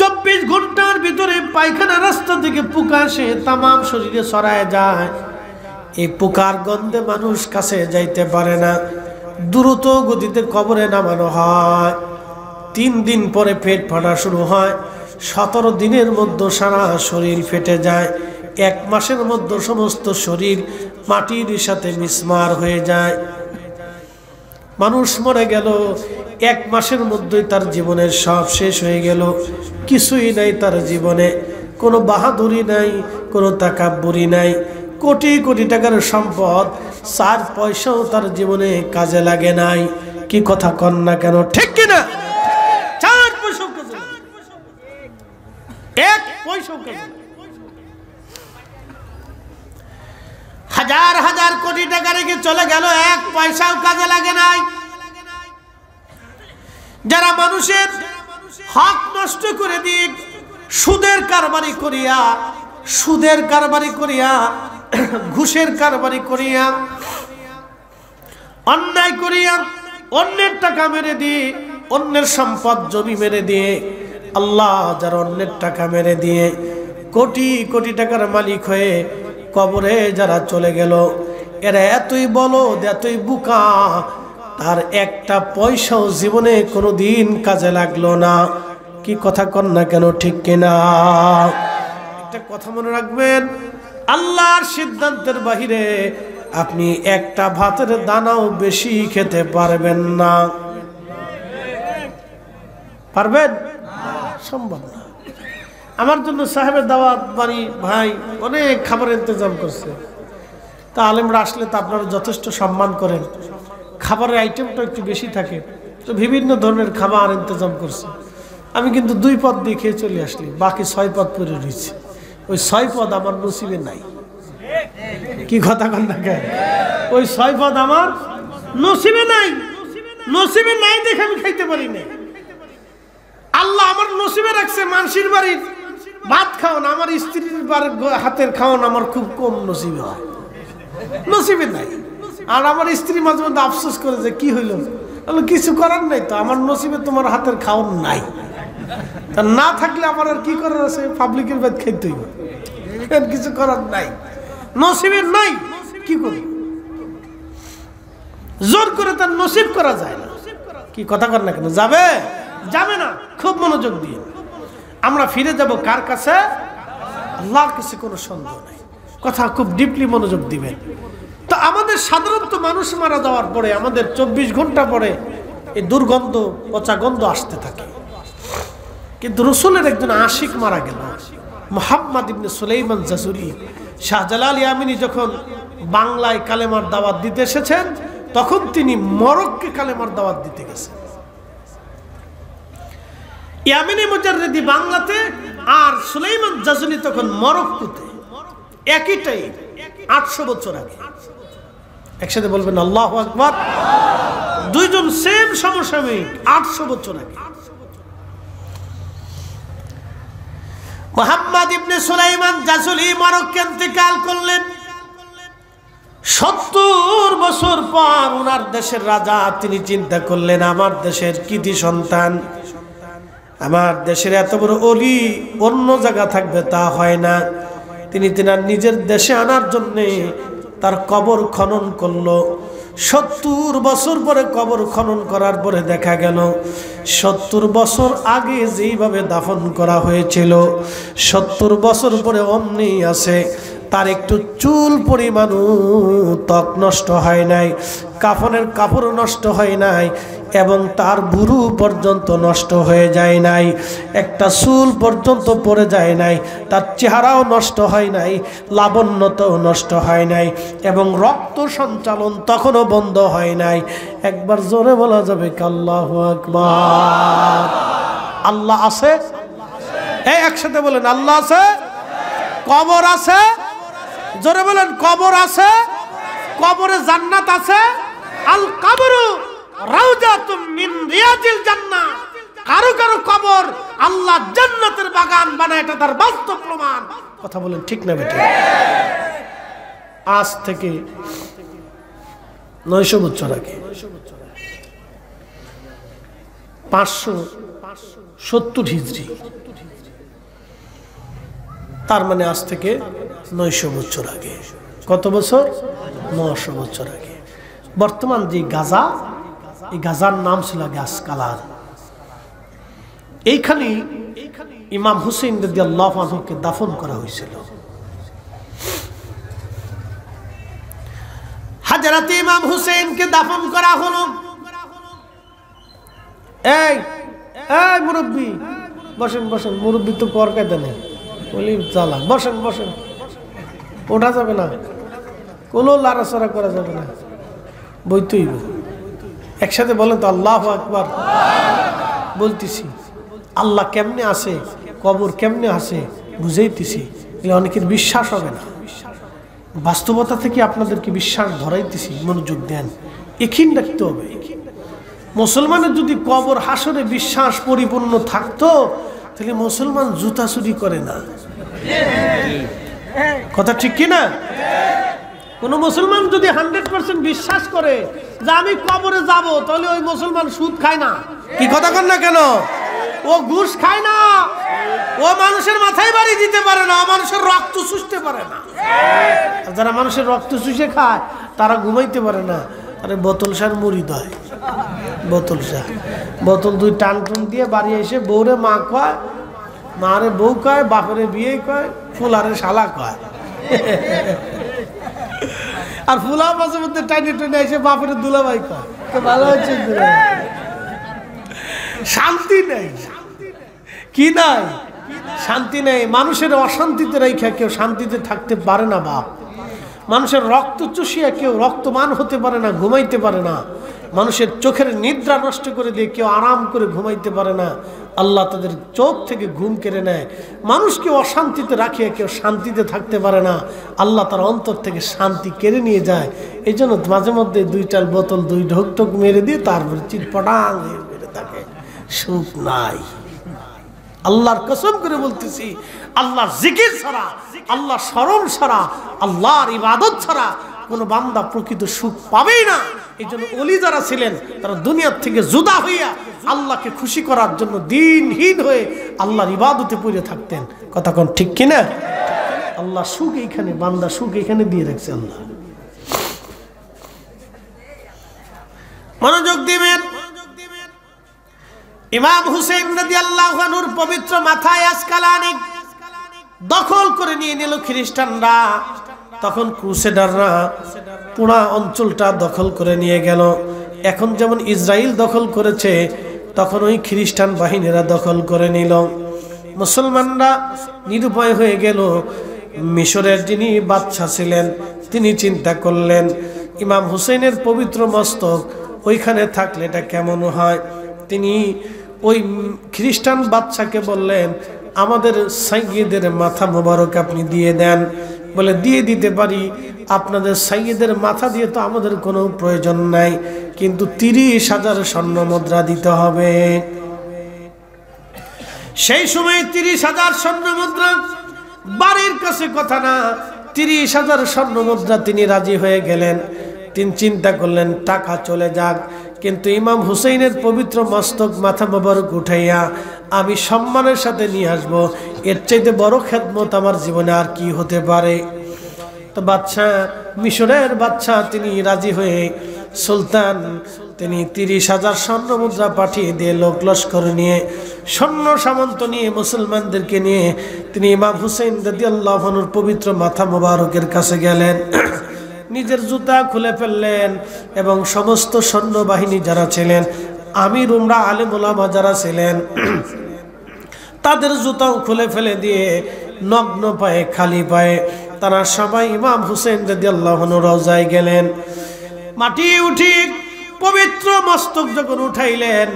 24 ঘন্টার ভিতরে পায়খানা রাস্তা থেকে পোকা আসে, তামাম শরীরে ছড়ায় যায়। এই পোকার গন্ধে মানুষ কাছে যাইতে পারে না। দ্রুত গতিতে কবরে নামানো হয়। 3 দিন পরে পেট ফাটা শুরু হয়। 17 দিনের মধ্যে সারা শরীর ফেটে যায়। 1 মাসের মধ্যে সমস্ত শরীর মাটির সাথে মিসমার হয়ে যায়। মানুষ মরে গেল। 1 মাসের মধ্যেই তার জীবনের সব শেষ হয়ে গেল। কিছুই নাই তার জীবনে, কোনো বাহাদুরি নাই, কোনো তাকাব্বুরি নাই। কোটি কোটি টাকার সম্পদ, 4 পয়সাও তার জীবনে কাজে লাগে নাই। কি কথা কন না কেন, ঠিক কিনা? 4 পয়সাও কাজে লাগে, 1 পয়সাও কাজে লাগে। হাজার হাজার কোটি টাকা রেখে চলে গেল, 1 পয়সাও কাজে লাগে নাই। যারা মানুষের হক নষ্ট করে দিক, সুদের কারবারি করিয়া, সুদের কারবারি করিয়া, ঘুষের কারবারি করিয়া, অন্যায় করিয়া, অন্যের টাকা মেরে দিয়ে, অন্যের সম্পদ জমি মেরে দিয়ে, আল্লাহ যারা অন্যের টাকা মেরে দিয়ে কোটি কোটি টাকার মালিক হয়ে কবরে যারা চলে গেল, এরা এতই বলদ, এতই বুকা, তার একটা পয়সাও জীবনে কোনোদিন কাজে লাগলো না। কি কথা কন না কেন, ঠিক কিনা? একটা কথা মনে রাখবেন, আল্লাহর সিদ্ধান্তের বাহিরে আপনি একটা ভাতের দানাও বেশি খেতে পারবেন না। পারবেন? সম্ভব না। আমার জন্য সাহেবের দাওয়াত বাড়ি ভাই অনেক খাবার ইন্তজাম করছে। তা আলেমরা আসলে তো আপনারা যথেষ্ট সম্মান করেন, খাবারের আইটেমটা একটু বেশি থাকে, তো বিভিন্ন ধরনের খাবার ইন্তজাম করছে। আমি কিন্তু 2 পদ দিয়ে খেয়ে চলে আসলি, বাকি 6 পদ পরে রয়েছে। ওই 6 পদ আমার নসিবে নাই। কি কথা কন না কেন? ওই 6 পদ আমার নসিবে নাই। নসিবে নাই দেখে আমি খাইতে পারি না। আল্লাহ আমার নসিবে রাখছে মানুষের বাড়ির ভাত খাওয়ান, আমার স্ত্রীর হাতের খাওয়ান আমার খুব কম নসিবে হয়, নসিবে নাই। আর আমার স্ত্রী মাঝে মধ্যে আফসোস করে যে কি হইল, কিছু করার নাই তো, আমার নসিবে তোমার হাতের খাওয়ান নাই। তা না থাকলে আমার আর কি করার আছে, পাবলিকের ভাত খাইতে হইব, কিছু করার নাই, নসিবে নাই। কি করি? জোর করে তার নসিব করা যায় না। কি কথা কর না কেন? যাবে? যাবে না। খুব মনোযোগ দিয়ে আমরা ফিরে যাব কার কাছে? আল্লাহর কাছে, কোনো সন্দেহ নাই। কথা খুব ডিপলি মনোযোগ দিবেন। তো আমাদের সাধারণত মানুষ মারা যাওয়ার পরে আমাদের 24 ঘন্টা পরে এই দুর্গন্ধ, পচা গন্ধ আসতে থাকে। কিন্তু রসুলের একজন আশিক মারা গেল, মুহাম্মদ ইবনে সুলাইমান জাসুরি। শাহজালাল ইয়ামিনী যখন বাংলায় কালেমার দাওয়াত দিতে এসেছেন, তখন তিনি মরক্কে কালেমার দাওয়াত দিতে গেছেন। ইয়ামিনী মুজাররিদি বাংলাতে, আর সুলাইমান জাসুরি তখন মরক্কোতে। একই টাইম, 800 বছর আগে। একসাথে বলবেন আল্লাহু আকবার। দুইজন সেম সমসাময়িক, 800 বছর আগে। মুহাম্মদ ইবনে সুলাইমান জাসুলি মরক্কো ইন্তেকাল করলেন। 70 বছর পর ওনার দেশের রাজা, তিনি চিন্তা করলেন আমার দেশের কৃতি সন্তান, আমার দেশের এত বড় অলি অন্য জায়গা থাকবে তা হয় না। তিনি তিনার নিজের দেশে আনার জন্যে তার কবর খনন করলো। 70 বছর পরে কবর খনন করার পরে দেখা গেল 70 বছর আগে যেইভাবে দাফন করা হয়েছিল 70 বছর পরে অমনি আছে। তার একটু চুল পরিমাণও ত্বক নষ্ট হয় নাই, কাফনের কাপড় নষ্ট হয় নাই, এবং তার ভুরু পর্যন্ত নষ্ট হয়ে যায় নাই, একটা চুল পর্যন্ত পড়ে যায় নাই, তার চেহারাও নষ্ট হয় নাই, লাবণ্যতাও নষ্ট হয় নাই, এবং রক্ত সঞ্চালন তখনও বন্ধ হয় নাই। একবার জোরে বলা যাবে কি আল্লাহু আকবার? আল্লাহ আছে? এই একসাথে বলেন আল্লাহ আছে। কবর আছে? জোরে বলেন কবর আছে। কবরে জান্নাত আছে। আল কবরু রাউজাতুম মিন রিয়াজিল জান্নাহ। কারো কারো কবর আল্লাহ জান্নাতের বাগান বানায়, এটা তার বাস্তব প্রমাণ। কথা বলেন ঠিক না বেটা? আজ থেকে 900 বছর আগে, 570 হিজরি, তার মানে আজ থেকে 900 বছর আগে। কত বছর? 900 বছর আগে। বর্তমান যে গাজা, এই গাজার নাম ছিল গ্যাস কালার। এইখানে ইমাম হুসেইন রাদিয়াল্লাহু আনহুকে দাফন করা হয়েছিল। হাজরাতে ইমাম হুসেইনকে দাফন করা হলো। এই এই মুরব্বী বসেন বসেন, মুরব্বী তো পর কায়দা নেই, বলি চালা বসেন বসেন, ওঠা যাবে না, কোনো লাড়াচড়া করা যাবে না, বইতেই একসাথে বলেন তো আল্লাহু আকবার। বলতেছি আল্লাহ কেমনে আছে, কবর কেমনে আছে বুঝাইতেছি, অনেকের বিশ্বাস হবে না। বাস্তবতা থেকে আপনাদেরকে বিশ্বাস ধরাইতেছি, মনোযোগ দেন, এখিন রাখতে হবে। মুসলমানের যদি কবর হাসরে বিশ্বাস পরিপূর্ণ থাকতো তাহলে মুসলমান জুতা চুরি করে না। কথা ঠিক কিনা? কোন মুসলমান যদি 100% বিশ্বাস করে যে আমি কবরে যাব, তাহলে ওই মুসলমান সুদ খায় না। কি কথা কন না কেন? ও ঘুষ খায় না, ও মানুষের মাথায় বাড়ি দিতে পারে না, মানুষের রক্ত চুষতে পারে না। যারা মানুষের রক্ত চুষে খায় তারা ঘুমাইতে পারে না, আরে বোতল সার মুড়িদ হয়। বোতল সার, বোতল দুই টান টুন দিয়ে বাড়ি এসে বউরে মা কয়, মারে বউ কয়, বাপরে বিয়ে কয়, ফুলারে শালা কয়। আর ফুলা মাঝে মধ্যে টাইনে টাইনে এসে বাপরে দুলাভাই কয়। ভালো হচ্ছে, শান্তি নেই। কি নাই? শান্তি নেই। মানুষের অশান্তিতে রেখে কেউ শান্তিতে থাকতে পারে না বাপ। মানুষের রক্ত চুষিয়া কেউ রক্তমান হতে পারে না, ঘুমাইতে পারে না। মানুষের চোখের নিদ্রা নষ্ট করে দিয়ে কেউ আরাম করে ঘুমাইতে পারে না। আল্লাহ তাদের চোখ থেকে ঘুম কেড়ে নেয়। মানুষকে অশান্তিতে রাখিয়া কেউ শান্তিতে থাকতে পারে না। আল্লাহ তার অন্তর থেকে শান্তি কেড়ে নিয়ে যায়। এই জন্য মাঝে মধ্যে দুই চাল বোতল দুই ঢোক ঢোক মেরে দিয়ে তারপরে চিটপটাং মেরে থাকে। সুখ নাই। আল্লাহর কসম করে বলতেছি, আল্লাহর জিকির ছাড়া, আল্লাহ স্মরণ ছাড়া, আল্লাহর ইবাদত ছাড়া কোন বান্দা প্রকৃত সুখ পাবেই না। এই জন্য ওলি যারা ছিলেন তারা দুনিয়ার থেকে জুদা হইয়া আল্লাহকে খুশি করার জন্য দিনহীন হয়ে আল্লাহর ইবাদতে পড়ে থাকতেন। কথা কোন ঠিক কিনা? আল্লাহ সুখ এইখানে, বান্দা সুখ এইখানে দিয়ে রাখছে। আল্লাহ মনোযোগ দিবেন। ইমাম হুসেইন রাদিয়াল্লাহু আনহুর পবিত্র মাথায় আসকালানি দখল করে নিয়ে নিল খ্রিস্টানরা। তখন ক্রুসেডাররা পুরা অঞ্চলটা দখল করে নিয়ে গেল। এখন যেমন ইসরায়েল দখল করেছে, তখন ওই খ্রিস্টান বাহিনীরা দখল করে নিল। মুসলমানরা নিরুপায় হয়ে গেল। মিশরের যিনি বাদশা ছিলেন তিনি চিন্তা করলেন, ইমাম হুসেইনের পবিত্র মস্তক ওইখানে থাকলে এটা কেমন হয়। তিনি ওই খ্রিস্টান বাদশাকে বললেন, আমাদের সাইয়্যিদের মাথা মোবারক আপনি দিয়ে দেন। বলে দিয়ে দিতে পারি, আপনাদের সাইয়্যিদের মাথা দিয়ে তো আমাদের কোনো প্রয়োজন নাই, কিন্তু 30,000 স্বর্ণ মুদ্রা দিতে হবে। সেই সময় 30,000 স্বর্ণ মুদ্রা বাড়ির কাছে কথা না, 30,000 স্বর্ণ মুদ্রা তিনি রাজি হয়ে গেলেন। তিনি চিন্তা করলেন টাকা চলে যাক, কিন্তু ইমাম হুসেইনের পবিত্র মস্তক মাথা মোবারক উঠাইয়া আমি সম্মানের সাথে নিয়ে আসবো, এর চাইতে বড় খেদমত আমার জীবনে আর কি হতে পারে। তো বাদশাহ, মিশরের বাদশাহ তিনি রাজি হয়ে সুলতান তিনি 30,000 স্বর্ণ মুদ্রা পাঠিয়ে দিয়ে লোক লস্কর নিয়ে সৈন্য সামন্ত নিয়ে মুসলমানদেরকে নিয়ে তিনি ইমাম হুসেইন রাদিয়াল্লাহু আনহুর পবিত্র মাথা মোবারকের কাছে গেলেন। নিজের জুতা খুলে ফেললেন এবং সমস্ত সৈন্যবাহিনী যারা ছিলেন, আমির উমরা আলেম ওলামা যারা ছিলেন, তাদের জুতাও খুলে ফেলে দিয়ে নগ্ন পায়ে, খালি পায়ে তারা সবাই ইমাম হুসেইন রাদিয়াল্লাহু আনহু রওজায় গেলেন। মাটি উঠি পবিত্র মস্তক যখন উঠাইলেন,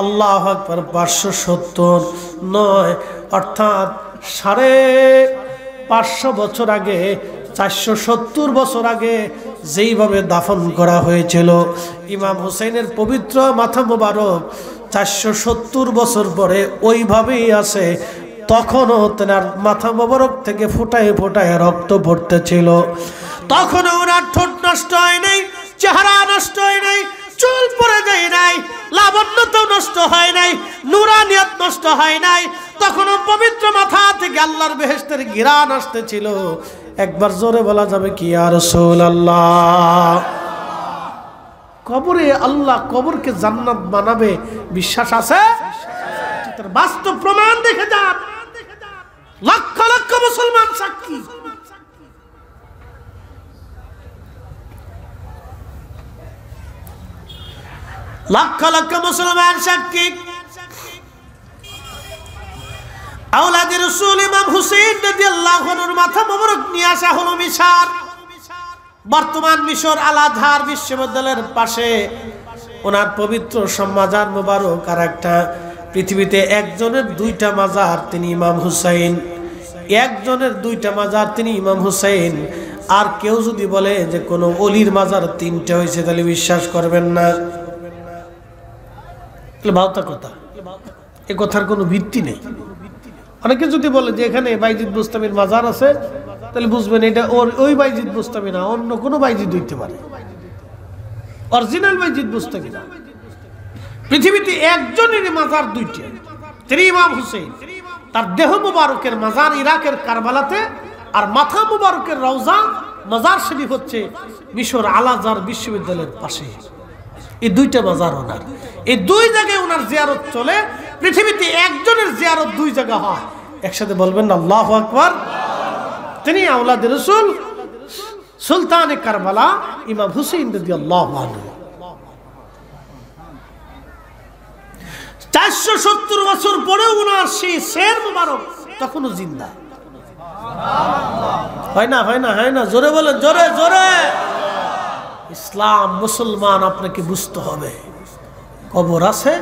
আল্লাহু আকবার, 579 অর্থাৎ 550 বছর আগে, 470 বছর আগে যেইভাবে দাফন করা হয়েছিল ইমাম হুসেইনের পবিত্র মাথা মোবারক 470 বছর পরে ওইভাবেই আছে। তখনও তেনার মাথা মোবারক থেকে ফোটায় ফোটায় রক্ত পড়তেছিল। তখনও ওনার ঠোঁট নষ্ট হয় নাই, চেহারা নষ্ট হয় নাই, চুল পড়ে যায় নাই, লাবণ্যতাও নষ্ট হয় নাই, নুরানিয়ত নষ্ট হয় নাই। তখনও পবিত্র মাথা থেকে আল্লাহর বেহেশতের ঘিরান আসতেছিল। একবার জোরে বলা যাবে কি ইয়া রাসূলুল্লাহ? কবরে আল্লাহ কবরকে জান্নাত বানাবে বিশ্বাস আছে? তার বাস্তব প্রমাণ দেখে যান, লক্ষ লক্ষ মুসলমান সাক্ষী। লক্ষ লক্ষ মুসলমান সাক্ষী। আওলাদে রাসূল ইমাম হুসাইন রাদিয়াল্লাহু আনহুর মাথা মোবারক নিয়ে আসা হলো মিশর, বর্তমান মিশর আল আজহার বিশ্ববিদ্যালয়ের পাশে। ওনার পবিত্র মাজার মোবারক। আর একটা পৃথিবীতে একজনের দুইটা মাজার, তিনি ইমাম হুসাইন। একজনের দুইটা মাজার, তিনি ইমাম হুসাইন। আর কেউ যদি বলে যে কোনো অলির মাজার তিনটা হয়েছে, তাহলে বিশ্বাস করবেন না। ভাবতা কথা, এ কথার কোনো ভিত্তি নেই। অনেকে যদি বলে যে এখানে বাইজিদ বুস্তামির মাজার আছে, তাহলে বুঝবেন এটা ওই বাইজিদ বুস্তামি না, অন্য কোনো বাইজিদ হইতে পারে, অরিজিনাল বাইজিদ বুস্তামি না। পৃথিবীতে একজনেরই মাজার দুইটি, তিনি ইমাম হুসাইন। তার দেহ মুবারকের মাজার ইরাকের কারবালাতে, আর মাথা মুবারকের রওজা মাজার শরীফ হচ্ছে মিশর আল আজহার বিশ্ববিদ্যালয়ের পাশে। এই দুইটা মাজার ওনার, এই দুই জায়গায় ওনার জিয়ারত চলে। পৃথিবীতে একজনের জিয়ারত দুই জায়গা হয়, একসাথে বলবেন না আল্লাহু আকবার। তিনি আওলাদে রাসূল সুলতানে কারবালা ইমাম হুসাইন রাদিয়াল্লাহু আনহু। 470 বছর পরেও ওনার সেই শের মুবারক তখনো জিন্দা। হয় না, হয় না, হয় না? জোরে বলেন, জোরে জোরে। ইসলাম মুসলমান আপনাকে বুঝতে হবে, কবর আছে,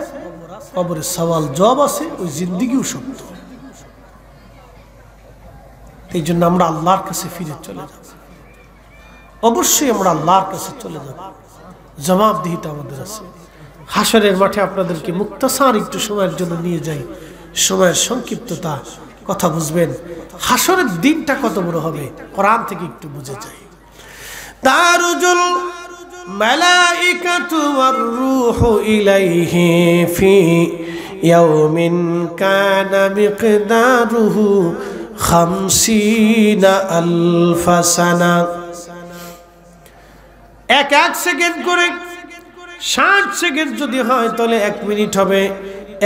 কবরের সওয়াল জবাব আছে, ওই জিন্দেগিও সত্য। এই জন্য আমরা আল্লাহর কাছে ফিরে চলে যাব, অবশ্যই আমরা আল্লাহর কাছে চলে যাব। জবাবদিহিতা আমাদের আছে। হাসরের মাঠে আপনাদেরকে মুক্তাসার একটু সময়ের জন্য নিয়ে যাই, সময়ের সংক্ষিপ্ততা, কথা বুঝবেন। হাসরের দিনটা কত বড় হবে কোরআন থেকে একটু বুঝে যাই। তারুজুল মালাইকাতু ওয়ার রূহু ইলাইহি ফি ইয়াউমিন কানা মিকদারুহু 50,000 সানা। এক সেকেন্ড করে 60 সেকেন্ড যদি হয় তাহলে 1 মিনিট হবে।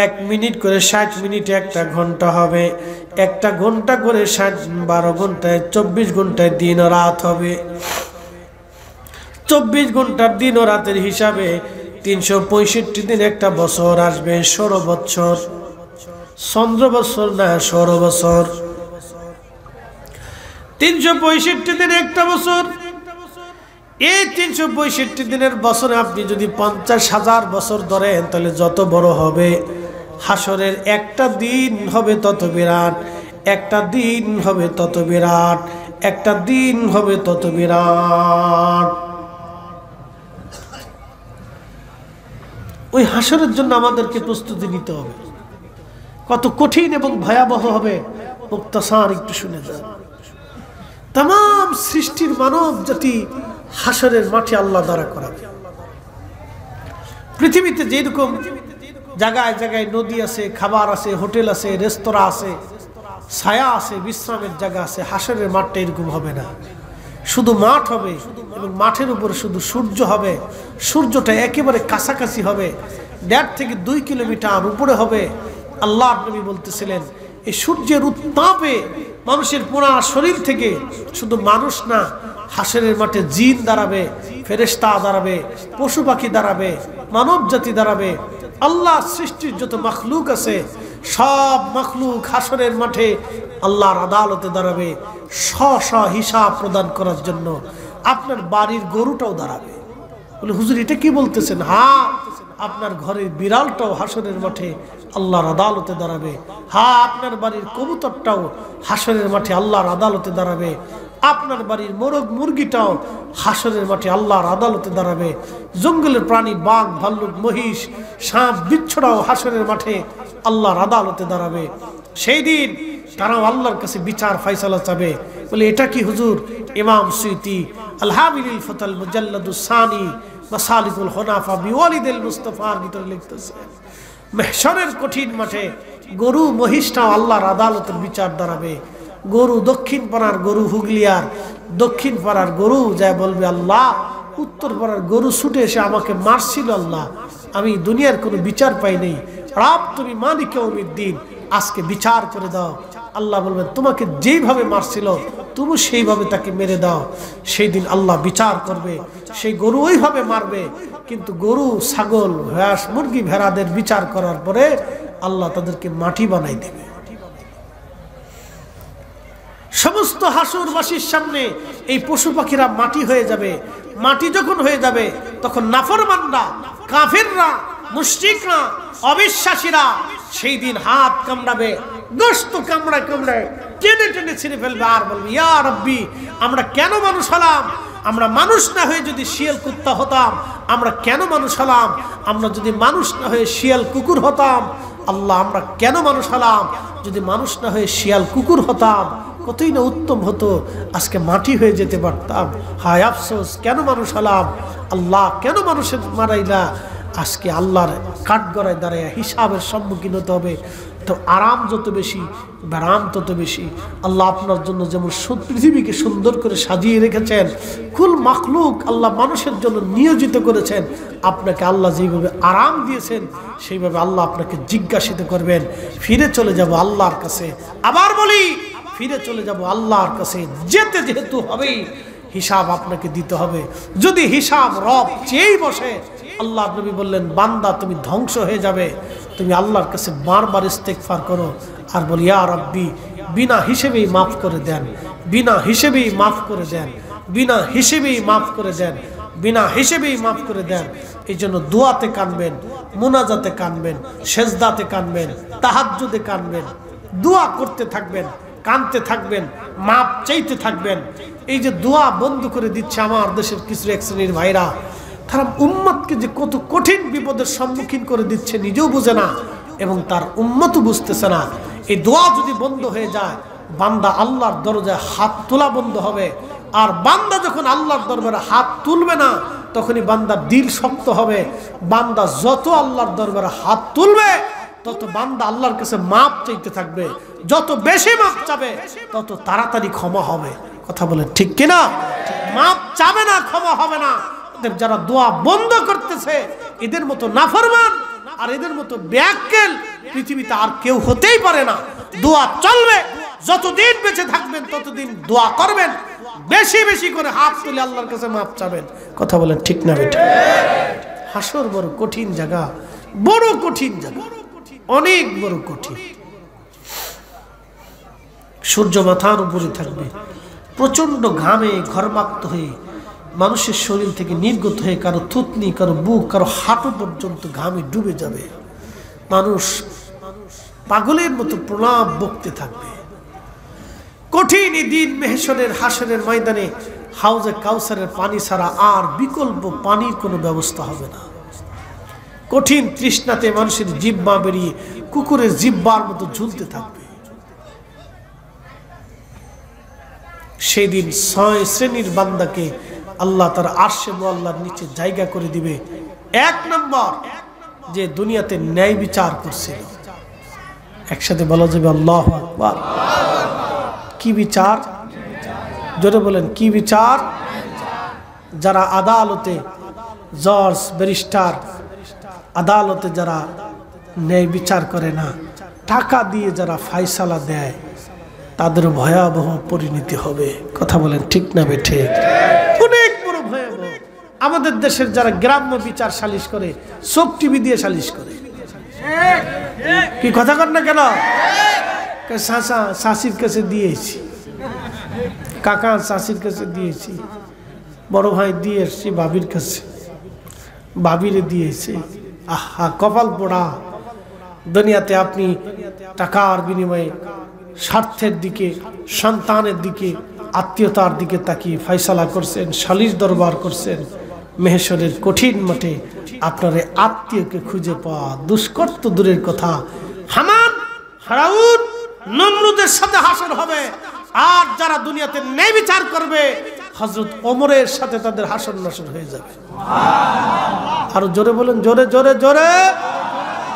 1 মিনিট করে 60 মিনিটে 1 ঘন্টা হবে। 1 ঘন্টা করে 12 ঘন্টায় 24 ঘন্টায় দিন ও রাত হবে। 24 ঘন্টার দিন ও রাতের হিসাবে 365 দিন একটা বছর আসবে, 16 বছর। চন্দ্র বছর না, 16 বছর। 365 দিন একটা বছর। এই 365 দিনের বছরে আপনি যদি 50,000 বছর ধরেন, তাহলে যত বড় হবে হাসরের একটা দিন হবে তত বিরাট, একটা দিন হবে তত বিরাট, একটা দিন হবে তত বিরাট। ওই হাসরের জন্য আমাদেরকে প্রস্তুতি নিতে হবে। কত কঠিন এবং ভয়াবহ হবে মুক্তাসার একটু শুনে যান। তাম সৃষ্টির মানব জাতি হাসরের মাঠে আল্লাহ দ্বারা করাবে। পৃথিবীতে যেরকম জায়গায় জায়গায় নদী আছে, খাবার আছে, হোটেল আছে, রেস্তোরাঁ আছে, ছায়া আছে, বিশ্রামের জায়গা আছে, হাসরের মাঠটা এরকম হবে না। শুধু মাঠ হবে এবং মাঠের উপরে শুধু সূর্য হবে। সূর্যটা একেবারে কাছাকাছি হবে, 1.5 থেকে 2 কিলোমিটার উপরে হবে। আল্লাহ নবী বলতেছিলেন, এই সূর্যের উত্তাপে মানুষের পুরা শরীর থেকে শুধু মানুষ না, হাসরের মাঠে জিন দাঁড়াবে, ফেরেশতা দাঁড়াবে, পশু পাখি দাঁড়াবে, মানব জাতি দাঁড়াবে। আল্লাহ সৃষ্টির যত মখলুক আছে সব মখলুক হাসরের মাঠে আল্লাহর আদালতে দাঁড়াবে, স্ব হিসাব প্রদান করার জন্য। আপনার বাড়ির গরুটাও দাঁড়াবে। বলে হুজুর এটা কি বলতেছেন? হ্যাঁ, আপনার ঘরের বিড়ালটাও হাসরের মাঠে আল্লাহর আদালতে দাঁড়াবে। হ্যাঁ, আপনার বাড়ির কবুতরটাও হাসরের মাঠে আল্লাহর আদালতে দাঁড়াবে। আপনার বাড়ির মোরগ মুরগিটাও হাসরের মাঠে আল্লাহর আদালতে দাঁড়াবে। জঙ্গলের প্রাণী বাঘ, ভাল্লুক, মহিষ, সাপ, বিচ্ছুরাও হাসরের মাঠে আল্লাহর আদালতে দাঁড়াবে। সেই দিন তারাও আল্লাহর কাছে বিচার ফয়সালা চাবে। বলে এটা কি হুজুর? ইমাম সুয়ুতি আল-হামিলুল ফাতাল মুজাল্লাদুস সানি মাসালিকুল হুনাফা বিওয়ালিদিল মুস্তাফার ভিতরে লিখতেছে, মাহশরের কঠিন মাঠে গরু মহিষটাও আল্লাহর আদালতের বিচার দাঁড়াবে। গরু দক্ষিণ পাড়ার গরু, হুগলিয়ার দক্ষিণ পাড়ার গরু যায় বলবে, আল্লাহ উত্তরপাড়ার গরু ছুটে এসে আমাকে মারছিল আল্লাহ, আমি দুনিয়ার কোনো বিচার পাই নাই, রব তুমি মালিক ইয়াউমিদ্দিন, আজকে বিচার করে দাও। আল্লাহ বলবেন তোমাকে যেইভাবে মারছিল তুমি সেইভাবে তাকে মেরে দাও। সেই দিন আল্লাহ বিচার করবে, সেই গরু ওইভাবে মারবে, কিন্তু গরু ছাগল হাঁস মুরগি ভেড়াদের বিচার করার পরে আল্লাহ তাদেরকে মাটি বানাই দেবে। সমস্ত হাসুরবাসীর সামনে এই পশু পাখিরা মাটি হয়ে যাবে। মাটি যখন হয়ে যাবে তখন নাফরমানরা, কাফিররা, মুশরিকরা, অবিশ্বাসীরা সেই দিন হাত কামড়াবে, গোশত কামড়ায় কামড়ায় টেনে টেনে ছিঁড়ে ফেলবে, আর বলবে ইয়া রব্বি, আমরা কেন মানুষ হলাম? আমরা মানুষ না হয়ে যদি শিয়াল কুত্তা হতাম, আমরা কেন মানুষ হলাম? আমরা যদি মানুষ না হয়ে শিয়াল কুকুর হতাম, আল্লাহ আমরা কেন মানুষ হলাম? যদি মানুষ না হয়ে শিয়াল কুকুর হতাম কতই না উত্তম হতো, আজকে মাটি হয়ে যেতে পারতাম। হায় আফসোস, কেন মানুষ হলাম? আল্লাহ কেন মানুষের মারাইলা? আজকে আল্লাহর কাঠগড়ায় দাঁড়ায় হিসাবের সম্মুখীন হতে হবে। তো আরাম যত বেশি, ব্যারাম তত বেশি। আল্লাহ আপনার জন্য যেমন পৃথিবীকে সুন্দর করে সাজিয়ে রেখেছেন, কুল মাখলুক আল্লাহ মানুষের জন্য নিয়োজিত করেছেন, আপনাকে আল্লাহ যেভাবে আরাম দিয়েছেন সেইভাবে আল্লাহ আপনাকে জিজ্ঞাসিত করবেন। ফিরে চলে যাব আল্লাহর কাছে। আবার বলি, ফিরে চলে যাব আল্লাহর কাছে। যেতে যেহেতু হবেই, হিসাব আপনাকে দিতে হবে। যদি হিসাব রব চেয়েই বসে, আল্লাহ নবী বললেন বান্দা তুমি ধ্বংস হয়ে যাবে। তুমি আল্লাহর কাছে বারবার ইস্তেগফার করো আর বলি ইয়া রাব্বি, বিনা হিসেবেই মাফ করে দেন, বিনা হিসেবেই মাফ করে দেন, বিনা হিসেবেই মাফ করে দেন, বিনা হিসেবেই মাফ করে দেন। এই জন্য দোয়াতে কানবেন, মুনাজাতে কানবেন, সেজদাতে কানবেন, তাহাজ্জুদে কানবেন, দোয়া করতে থাকবেন, কানতে থাকবেন, মাপ চাইতে থাকবেন। এই যে দোয়া বন্ধ করে দিচ্ছে আমার দেশের কিছু এক শ্রেণীর ভাইরা, তারা উম্মতকে যে কত কঠিন বিপদের সম্মুখীন করে দিচ্ছে নিজেও বুঝে না এবং তার উম্মতও বুঝতেছে না। এই দোয়া যদি বন্ধ হয়ে যায়, বান্দা আল্লাহর দরজায় হাত তোলা বন্ধ হবে। আর বান্দা যখন আল্লাহর দরবারে হাত তুলবে না, তখনই বান্দার দিল শক্ত হবে। বান্দা যত আল্লাহর দরবারে হাত তুলবে, তত বান্দা আল্লাহর কাছে মাপ চাইতে থাকবে। যত বেশি মাপ চাবে, তত তাড়াতাড়ি ক্ষমা হবে। কথা বলে ঠিক কিনা? মাপ চাবে না, ক্ষমা হবে না। যারা দোয়া বন্ধ করতেছে, এদের মতো নাফরমান আর এদের মতো ব্যাককেল পৃথিবীতে আর কেউ হতেই পারে না। দোয়া চলবে, যতদিন বেঁচে থাকবেন ততদিন দোয়া করবেন, বেশি বেশি করে হাত তুলে আল্লাহর কাছে মাপ চাবেন। কথা বলেন ঠিক না বেটা? হাসর বড় কঠিন জায়গা, বড় কঠিন জায়গা, অনেক বড় কঠিন। সূর্য মাথার উপরে থাকবে, প্রচন্ড ঘামে ঘর্মাক্ত হয়ে মানুষের শরীর থেকে নির্গত হয়ে কারো থুতনি, কারো বুক, কারো হাঁটু পর্যন্ত ঘামে ডুবে যাবে। মানুষ পাগলের মতো প্রলাপ বকতে থাকবে। কঠিন এই দিন মেহশরের হাসরের ময়দানে হাউজে কাউসারের পানি ছাড়া আর বিকল্প পানির কোনো ব্যবস্থা হবে না। কঠিন তৃষ্ণাতে মানুষের জিহ্বা বেরিয়ে কুকুরের জিহ্বার মতো ঝুলতে থাকবে। সেই দিন 6 শ্রেণীর বান্দাকে আল্লাহ তার আরশে মুআল্লার নিচে জায়গা করে দিবে। 1 নম্বর, যে দুনিয়াতে ন্যায় বিচার করছিল। একসাথে বলা যাবে আল্লাহু আকবার। কি বিচার? জোরে বলেন, কি বিচার? যারা আদালতে জজ, ব্যারিস্টার, আদালতে যারা ন্যায় বিচার করে না, টাকা দিয়ে যারা ফায়সালা দেয়, তাদের ভয়াবহ পরিণতি হবে। কথা বলেন ঠিক না বেঠে? অনেক বড় ভয়াবহ। আমাদের দেশের যারা গ্রাম্য বিচার সালিশ করে, সব টিভি দিয়ে সালিশ করে। কি কথা কর না কেন? শাশির কাছে দিয়েছি, কাকা শাশির কাছে দিয়েছি, বড় ভাই দিয়ে এসছি ভাবির কাছে, ভাবিরে দিয়েছে। আহা কপাল পোড়া। দুনিয়াতে আপনি টাকার বিনিময়ে স্বার্থের দিকে, সন্তানের দিকে, আত্মীয়তার দিকে তাকিয়ে ফয়সালা করছেন, সালিশ দরবার করছেন। মেহশরের কঠিন মাঠে আপনার আত্মীয়কে খুঁজে পাওয়া দুষ্কর তো দূরের কথা, হামান, ফিরাউন, নমরুদের সাথে হাসর হবে। আর যারা দুনিয়াতে ন্যায় বিচার করবে, হযরত ওমরের সাথে তাদের হাসর নাসর হয়ে যাবে। আরো জোরে বলেন, জোরে জোরে জোরে।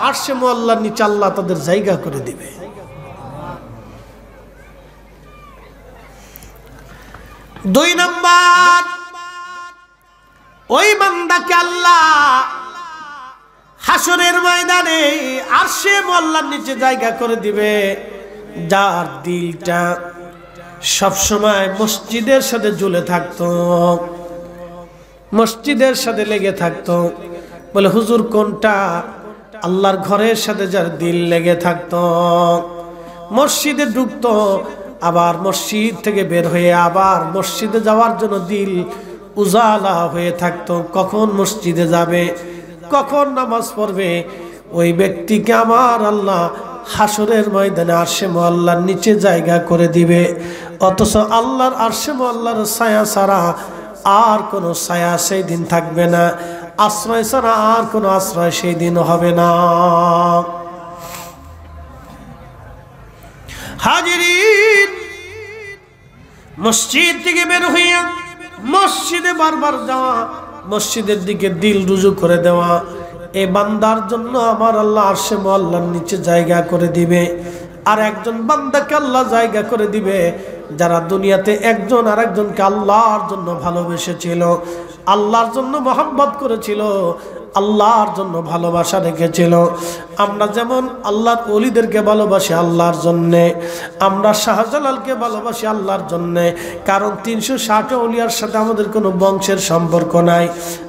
আরশে মুআল্লার নিচে আল্লাহ তাদের জায়গা করে দিবে। 2 নাম্বার, ওই বান্দাকে আল্লাহ হাসরের ময়দানে আরশে আল্লাহর নিচে জায়গা করে দিবে, যার দিলটা সবসময় মসজিদের সাথে ঝুলে থাকতো, মসজিদের সাথে লেগে থাকতো। বলে হুজুর কোনটা? আল্লাহর ঘরের সাথে যার দিল লেগে থাকতো, মসজিদে ঢুকতো, আবার মসজিদ থেকে বের হয়ে আবার মসজিদে যাওয়ার জন্য দিল উজালা হয়ে থাকতো। কখন মসজিদে যাবে, কখন নামাজ পড়বে, ওই ব্যক্তিকে আমার আল্লাহ হাসরের ময়দানে আরশে আল্লাহর নিচে জায়গা করে দিবে। অথচ আল্লাহর আরশে আল্লাহর ছায়া ছাড়া আর কোনো ছায়া সেই দিন থাকবে না, আশ্রয় ছাড়া আর কোনো আশ্রয় সেই দিন হবে না। হাজিরিন, মসজিদ থেকে বের হইয়া মসজিদে বারবার যাওয়া, মসজিদের দিকে দিল রুজু করে দেওয়া, এই বান্দার জন্য আমার আল্লাহ আরশে আল্লাহর নিচে জায়গা করে দিবে। আর একজন বান্দাকে আল্লাহ জায়গা করে দিবে যারা দুনিয়াতে একজন আর একজনকে আল্লাহর জন্য ভালোবেসেছিল, আল্লাহর জন্য মহব্বত করেছিল, আল্লাহর জন্য ভালোবাসা রেখেছিল। আমরা যেমন আল্লাহর ওলিদেরকে ভালোবাসি আল্লাহর জন্যে, আমরা শাহজালালকে ভালোবাসি আল্লাহর জন্যে, কারণ 360 ওলিয়ার সাথে আমাদের কোনো বংশের সম্পর্ক নাই,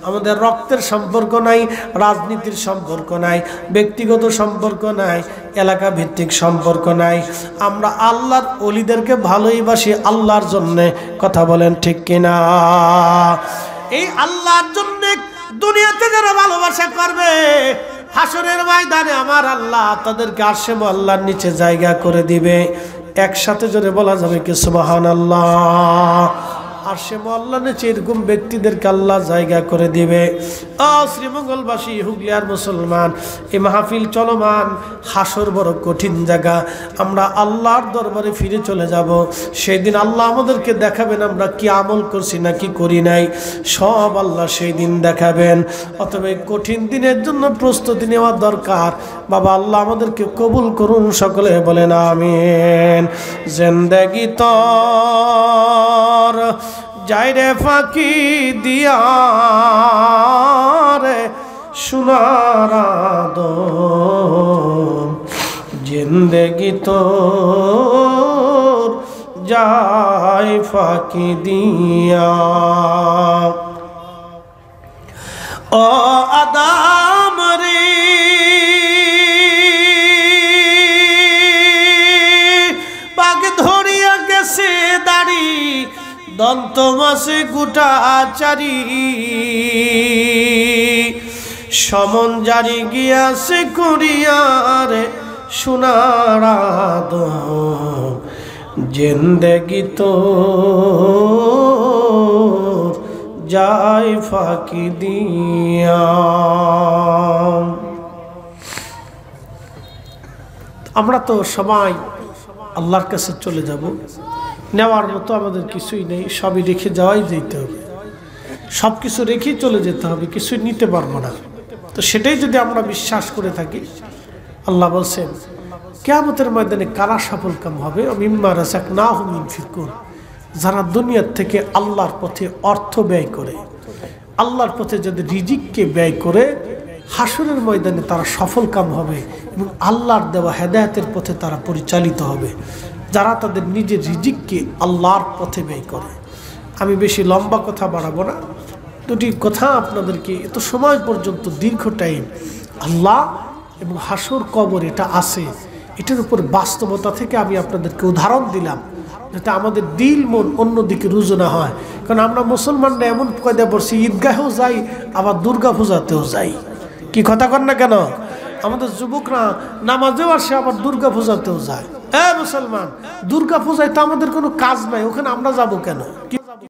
আমাদের রক্তের সম্পর্ক নাই, রাজনীতির সম্পর্ক নাই, ব্যক্তিগত সম্পর্ক নাই, এলাকা ভিত্তিক সম্পর্ক নাই। আমরা আল্লাহর ওলিদেরকে ভালোইবাসি আল্লাহর জন্যে। কথা বলেন ঠিক কিনা? এই আল্লাহর জন্যে দুনিয়াতে যারা ভালোবাসা করবে, হাসরের ময়দানে আমার আল্লাহ তাদেরকে আরশে আল্লাহর নিচে জায়গা করে দিবে। একসাথে জোরে বলা যাবে কি সুবহানাল্লাহ? আরশে আল্লাহর নিচে এরকম ব্যক্তিদেরকে আল্লাহ জায়গা করে দিবে। শ্রীমঙ্গলবাসী, হুগলিয়ার মুসলমান, এই মাহফিল চলমান, হাসর বড় কঠিন জায়গা। আমরা আল্লাহর দরবারে ফিরে চলে যাব। সেই দিন আল্লাহ আমাদেরকে দেখাবেন আমরা কি আমল করছি না কি করি নাই, সব আল্লাহ সেই দিন দেখাবেন। অতএব এই কঠিন দিনের জন্য প্রস্তুতি নেওয়া দরকার। বাবা আল্লাহ আমাদেরকে কবুল করুন, সকলে বলেন আমিন। জিন্দেগি তোর যাই রে ফাঁকি দিয়া রে সোনার আদম, জিন্দেগি তোর যাই ফাঁকি দিয়া। ও আদম রে পাগ ধরিয়া গেছে দাড়ি, দন্ত মাসে গোটা চারি, সমন জারি গিয়াছে করিয়ারে সোনার আদম, জিন্দেগি তোর যাই ফাঁকি দিয়া। আমরা তো সবাই আল্লাহর কাছে চলে যাব, নেওয়ার মতো আমাদের কিছুই নেই, সবই রেখে যাওয়াই যেতে হবে, সব কিছু রেখেই চলে যেতে হবে, কিছুই নিতে পারবো না। তো সেটাই যদি আমরা বিশ্বাস করে থাকি, আল্লাহ বলছেন কিয়ামতের ময়দানে কারা সফল কাম হবে, মিম্মা রাযাকনাহুম ইউনফিকুন, যারা দুনিয়ার থেকে আল্লাহর পথে অর্থ ব্যয় করে, আল্লাহর পথে যদি রিজিককে ব্যয় করে, হাসরের ময়দানে তারা সফল কাম হবে এবং আল্লাহর দেওয়া হেদায়েতের পথে তারা পরিচালিত হবে, যারা তাদের নিজের রিজিককে আল্লাহর পথে ব্যয় করে। আমি বেশি লম্বা কথা বাড়াবো না, দুটি কথা আপনাদেরকে, এত সময় পর্যন্ত দীর্ঘ টাইম আল্লাহ এবং হাসর কবর এটা আছে, এটার উপর বাস্তবতা থেকে আমি আপনাদেরকে উদাহরণ দিলাম, যাতে আমাদের দিল মন অন্যদিকে রুজু না হয়। কারণ আমরা মুসলমানরা এমন কয়দা পড়ছি, ঈদগাহেও যাই আবার দুর্গা পূজাতেও যাই। কি কথা কন না কেন? আমাদের যুবকরা নামাজেও আসে আবার দুর্গা পূজাতেও যায়। মুসলমান, দুর্গা পূজায় তো আমাদের কোনো কাজ নাই, ওখানে আমরা যাব কেন?